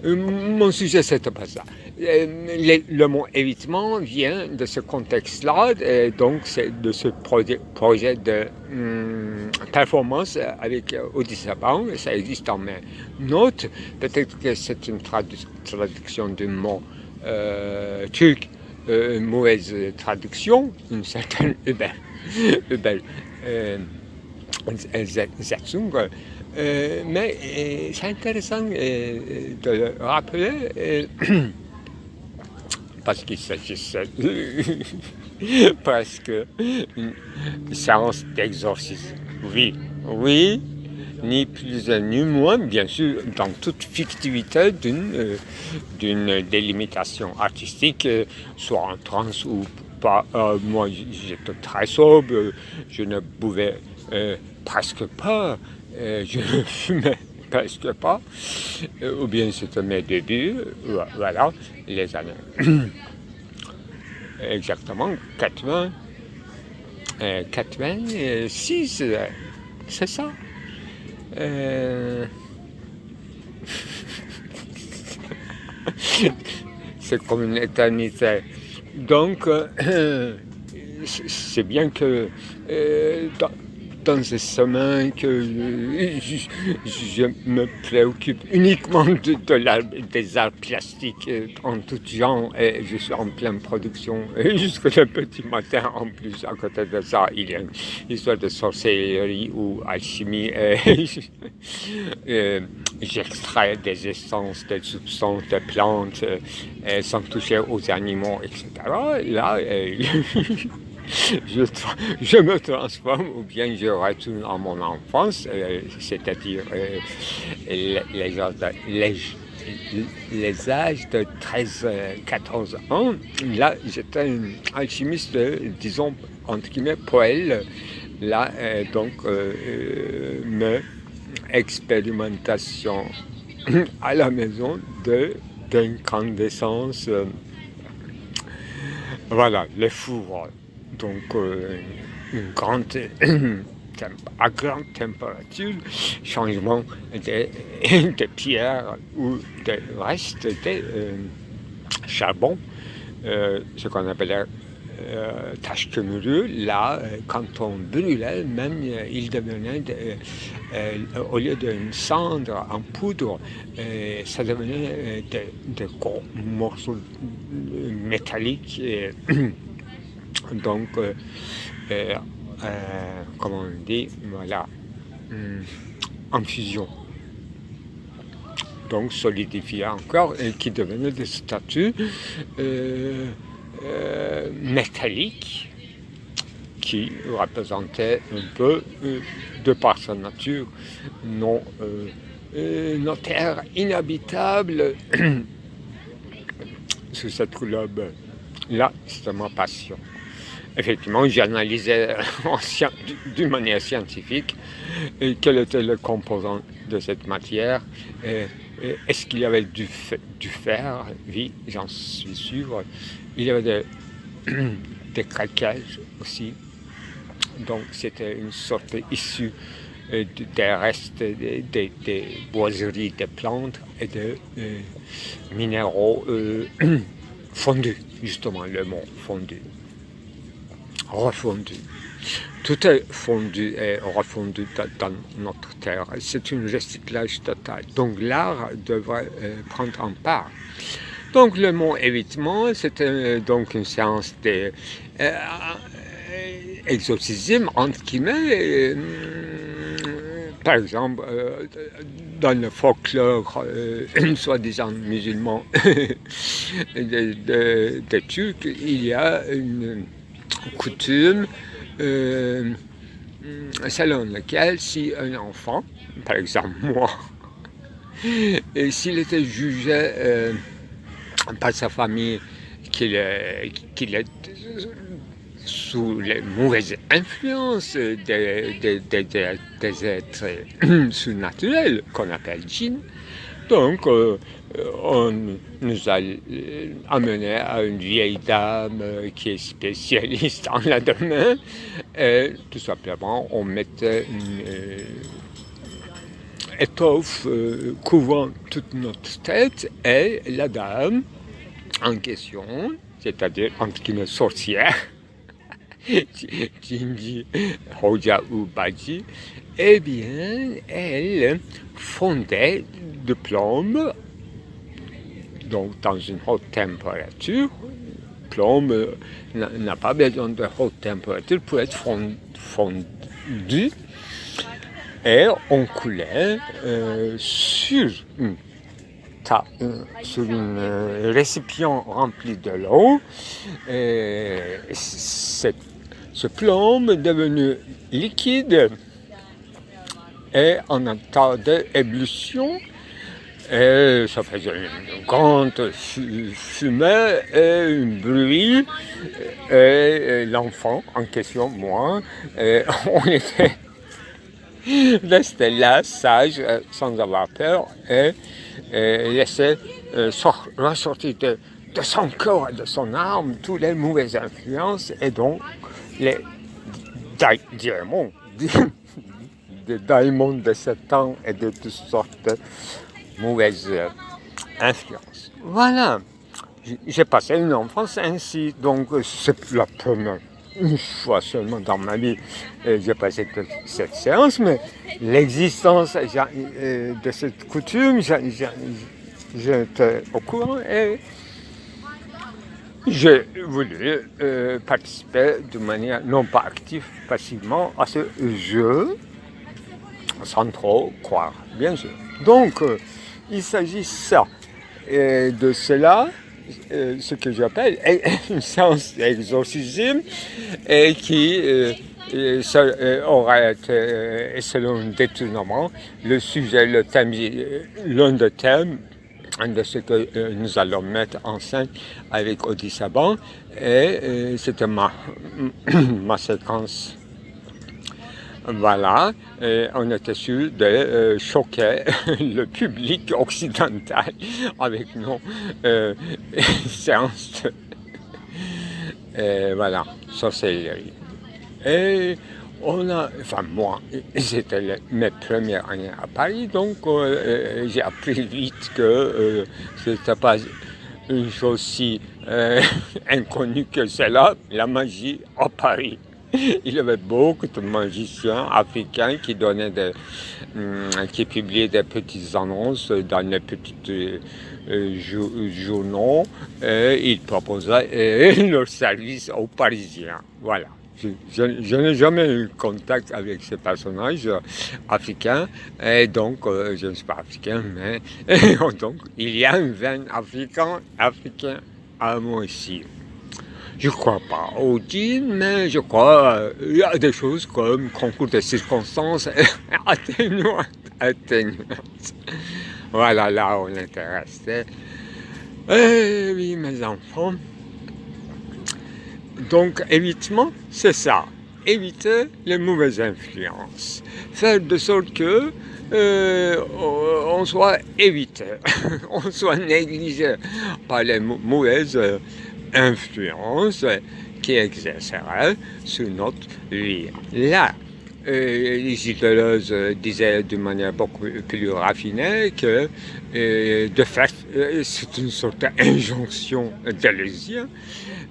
Mon sujet, c'était pas ça. Le mot évitement vient de ce contexte-là, donc c'est de ce projet de performance avec Audi Saban. Ça existe en mes notes. Peut-être que c'est une traduction du mot turc, une mauvaise traduction, une certaine Zatzung. Mais c'est intéressant de le rappeler parce qu'il s'agissait presque une séance d'exorcisme. Oui, ni plus ni moins, bien sûr, dans toute fictivité d'une délimitation artistique, soit en transe ou pas. Moi, j'étais très sobre, je ne buvais presque pas. Je ne fumais presque pas, ou bien c'était mes débuts, voilà, les années, exactement, 86, c'est ça. C'est comme une éternité. Donc, c'est bien que dans ce chemin que je me préoccupe uniquement des arts plastiques en tout genre, et je suis en pleine production jusqu'au petit matin. En plus, à côté de ça, il y a une histoire de sorcellerie ou alchimie. J'extrais des essences, des substances, des plantes sans toucher aux animaux, etc. Là, je me transforme, ou bien je retourne à mon enfance, c'est-à-dire les âges de 13-14 ans. Là, j'étais un alchimiste, disons, entre guillemets, poêle. Là, donc, mes expérimentations à la maison d'incandescence, voilà, les fours. Donc, à grande température, changement de pierre ou de restes de charbon, ce qu'on appelait tache quemeureux. Là, quand on brûlait, même il devenait, au lieu d'une cendre en poudre, ça devenait de gros morceaux métalliques. Donc, comment on dit, voilà, en fusion. Donc solidifié encore, et qui devenait des statues métalliques qui représentaient un peu, de par sa nature, nos terres inhabitables sous cette couleur. Là, c'était ma passion. Effectivement, j'analysais d'une manière scientifique quel était le composant de cette matière. Est-ce qu'il y avait du fer? Oui, j'en suis sûr. Il y avait des calcaires aussi. Donc c'était une sorte issue des restes des boiseries, des plantes et de minéraux fondu, justement le mot fondu, refondu. Tout est fondu et refondu dans notre terre. C'est un recyclage total. Donc l'art devrait prendre en part. Donc le mot évitement, c'est donc une séance d'exorcisme, entre guillemets. Par exemple, dans le folklore soi-disant musulman des Turcs, il y a une coutume selon laquelle si un enfant, par exemple moi, s'il était jugé par sa famille qu'il est sous les mauvaises influences des êtres surnaturels qu'on appelle djinns. Donc, on nous a amené à une vieille dame qui est spécialiste en lendemain. Et tout simplement, on mettait une étoffe couvrant toute notre tête et la dame en question, c'est-à-dire entre guillemets sorcière, Jinji, Hoja ou Baji, eh bien, elle fondait de plomb, donc dans une haute température. Plomb n'a pas besoin de haute température pour être fondu. Et on coulait sur un récipient rempli de l'eau. Ce plomb est devenu liquide et en état d'ébullition. Et ça faisait une grande fumée et un bruit. Et l'enfant en question, moi, on était resté là, sage, sans avoir peur, et laissé ressortir de son corps et de son âme toutes les mauvaises influences et donc les démons, des démons de ce temps et de toutes sortes de mauvaises influences. Voilà, j'ai passé une enfance ainsi, donc c'est la première fois seulement dans ma vie j'ai passé cette séance, mais l'existence de cette coutume, j'étais au courant et j'ai voulu participer de manière non pas active, passivement à ce jeu, sans trop croire, bien sûr. Donc, il s'agit de cela, ce que j'appelle une séance d'exorcisme et qui aurait été, selon un détournement, le sujet, le thème, l'un des thèmes de ce que nous allons mettre en scène avec Audi Saban. Et c'était ma séquence. Voilà, on était sûr de choquer le public occidental avec nos séances de sorcellerie. Et on a, enfin moi, c'était mes premières années à Paris, donc j'ai appris vite que ce n'était pas une chose si inconnue que cela, la magie à Paris. Il y avait beaucoup de magiciens africains qui qui publiaient des petites annonces dans les petits journaux. Et ils proposaient leurs services aux Parisiens. Voilà. Je n'ai jamais eu contact avec ces personnages africains, et donc je ne suis pas africain, mais donc il y a une veine africain à moi aussi. Je ne crois pas au djinn, mais je crois qu'il y a des choses comme concours de circonstances atténuantes. Voilà, là on était resté. Eh oui, mes enfants. Donc, évitement, c'est ça. Éviter les mauvaises influences. Faire de sorte que on soit évité, on soit négligé par les mauvaises influences qui exerceraient sur notre vie. Là, Gilles Deleuze disait d'une manière beaucoup plus raffinée que, de fait, c'est une sorte d'injonction deleuzienne,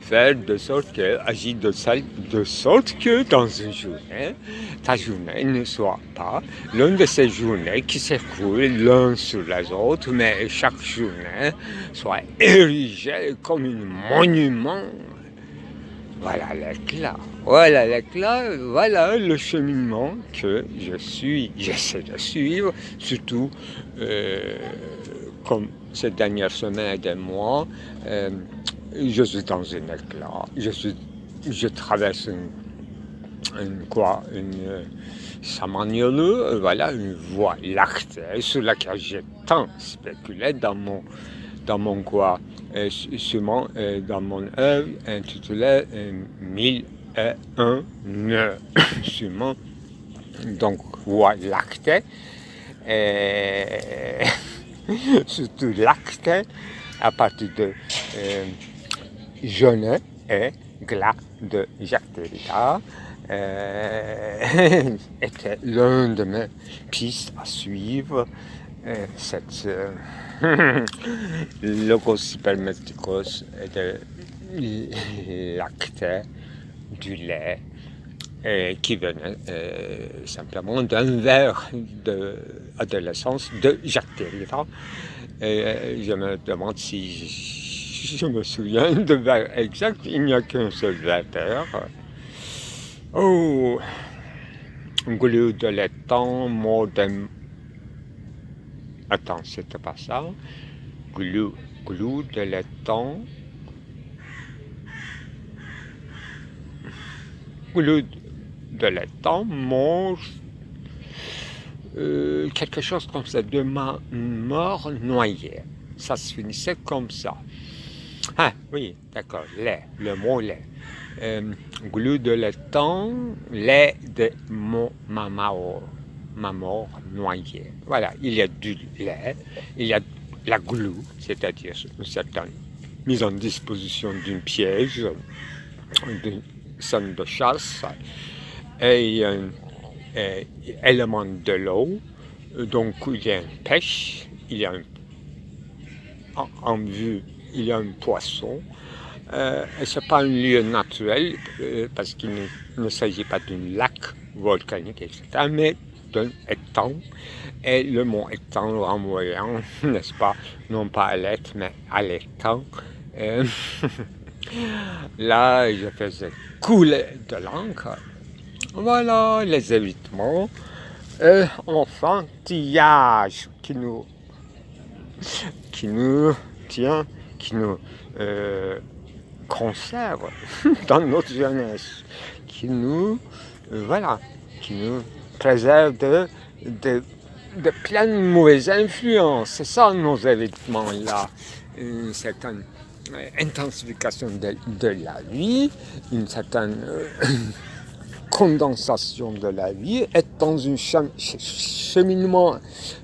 faire de sorte que, agir de sorte que dans une journée, ta journée ne soit pas l'une de ces journées qui s'écoulent l'un sur les autres, mais chaque journée soit érigée comme un monument. Voilà l'éclat, voilà le cheminement que j'essaie de suivre, surtout comme ces dernières semaines et des mois, je suis dans un éclat, je traverse une Samaniolu, voilà, une voie lactée sur laquelle j'ai tant spéculé dans mon quoi, sûrement dans mon œuvre intitulée 1001 nœuds, sûrement, donc voie lactée, surtout lactée à partir de Jeunet et Glas de Jacques Derrida. Était l'un de mes pistes à suivre, cette logos hypermétricos de lactée, du lait, qui venait simplement d'un verre d'adolescence de Jacques Derrida. Je me demande si je me souviens de verre exact, il n'y a qu'un seul verre. Oh, glue de l'étang, mot de... Attends, c'était pas ça. Glue de l'étang. Glue de l'étang, mot... quelque chose comme ça, de ma mort noyée. Ça se finissait comme ça. Ah, oui, d'accord, lait, le mot lait. Glue de l'étang, lait de ma mort noyée. Voilà, il y a du lait, il y a la glue, c'est-à-dire une certaine mise en disposition d'un piège, d'une scène de chasse, et il y a un élément de l'eau, donc il y a une pêche, il y a en vue, il y a un poisson. Ce n'est pas un lieu naturel, parce qu'il ne s'agit pas d'un lac volcanique, etc., mais d'un étang. Et le mot étang renvoyant, n'est-ce pas, non pas à l'être, mais à l'étang. Là, je faisais couler de l'encre. Voilà les évitements. Enfantillage qui nous conserve dans notre jeunesse, qui nous préserve de plein de mauvaises influences. C'est ça nos événements-là, une certaine intensification de la vie, une certaine condensation de la vie, être dans un cheminement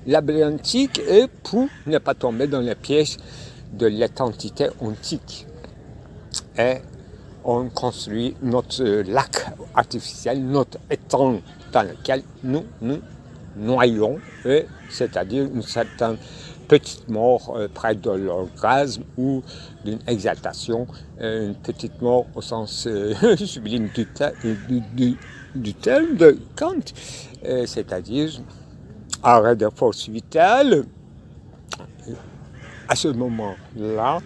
labyrinthique et pour ne pas tomber dans les pièges de l'identité antique. Et on construit notre lac artificiel, notre étang dans lequel nous nous noyons, c'est-à-dire une certaine petite mort près de l'orgasme ou d'une exaltation, une petite mort au sens sublime du terme de Kant, c'est-à-dire arrêt de force vitale. À ce moment-là,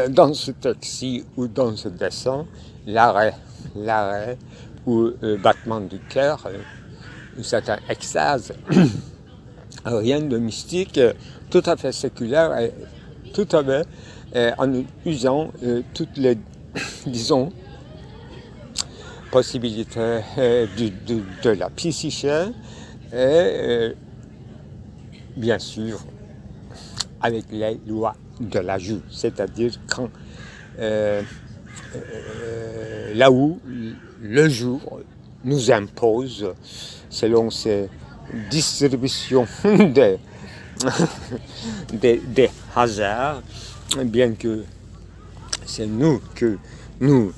dans ce texte-ci ou dans ce dessin, l'arrêt ou battement du cœur, un certain extase, rien de mystique, tout à fait séculaire et tout à fait en usant toutes les, disons, possibilités de la psyché et bien sûr avec les lois de la joue, c'est-à-dire quand là où le jour nous impose, selon ses distributions des hasards, bien que c'est nous que nous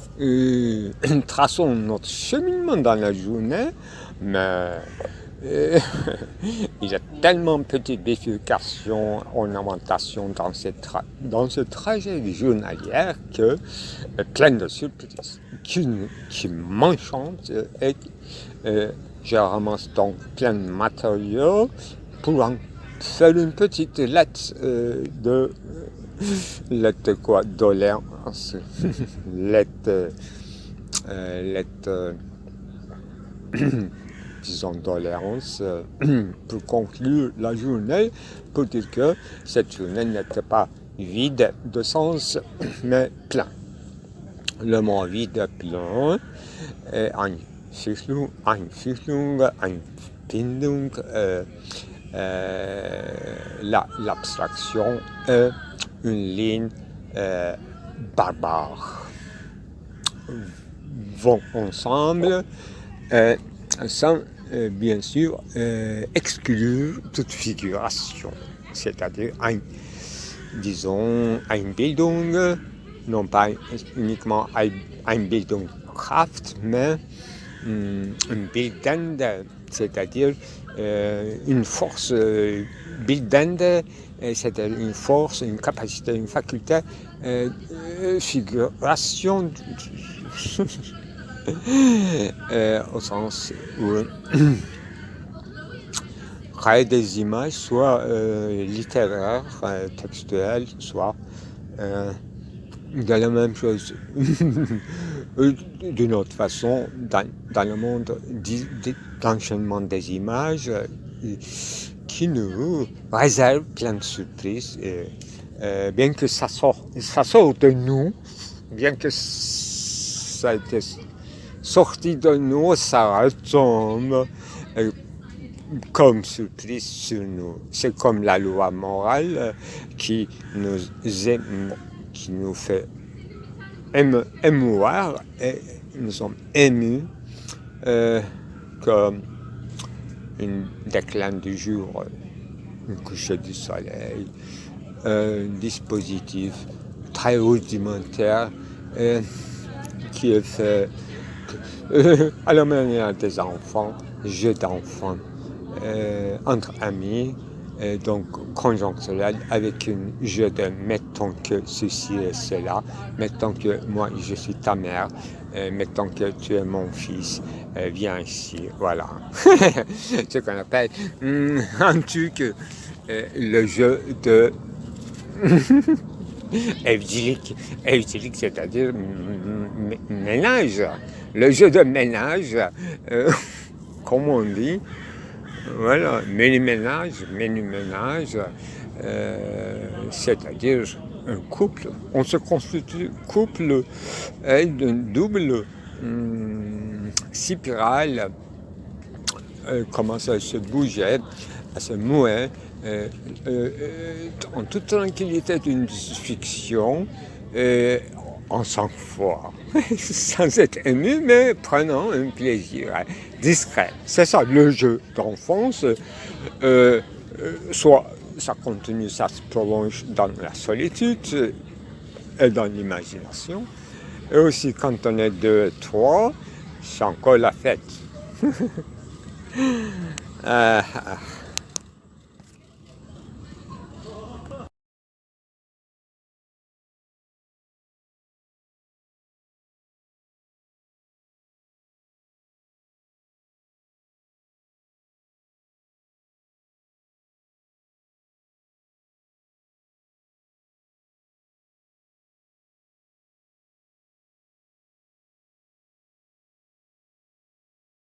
traçons notre cheminement dans la journée, mais il y a tellement de petites bifurcations, ornementations dans ce trajet journalier que plein de surprises qui m'enchantent et je ramasse donc plein de matériaux pour en faire une petite lettre lettre quoi, doléance, lettre disons doléance pour conclure la journée, pour dire que cette journée n'était pas vide de sens, mais plein. Le mot vide plein, eine Siedlung, eine Bindung, l'abstraction, une ligne barbare vont ensemble sans bien sûr exclure toute figuration, c'est-à-dire disons une Bildung, non pas uniquement une Bildungskraft, mais une bildende, c'est-à-dire une force bildende, c'est-à-dire une force, une capacité, une faculté, figuration au sens où créer des images, soit littéraires, textuelles, soit de la même chose. D'une autre façon, dans le monde d'enchaînement des images qui nous réserve plein de surprises, bien que ça sort de nous, bien que ça a été sorti de nous, ça retombe comme surprise sur nous. C'est comme la loi morale qui nous fait émouvoir et nous sommes émus comme une déclin du jour, un coucher du soleil, un dispositif très rudimentaire qui est fait à la manière des enfants, jeux d'enfants, entre amis, donc conjoncturel, avec un jeu de mettons que ceci et cela, mettons que moi je suis ta mère, mettons que tu es mon fils, viens ici, voilà. Ce qu'on appelle en truc le jeu de evcilik, c'est-à-dire ménage, le jeu de ménage, comme on dit. Voilà, menu-ménage, c'est-à-dire un couple. On se constitue couple d'une double spirale, commence à se bouger, à se mouer, en toute tranquillité d'une fiction, en sang-froid, sans être ému, mais prenant un plaisir discret. C'est ça le jeu d'enfance. Soit ça continue, ça se prolonge dans la solitude et dans l'imagination. Et aussi quand on est 2, 3, c'est encore la fête.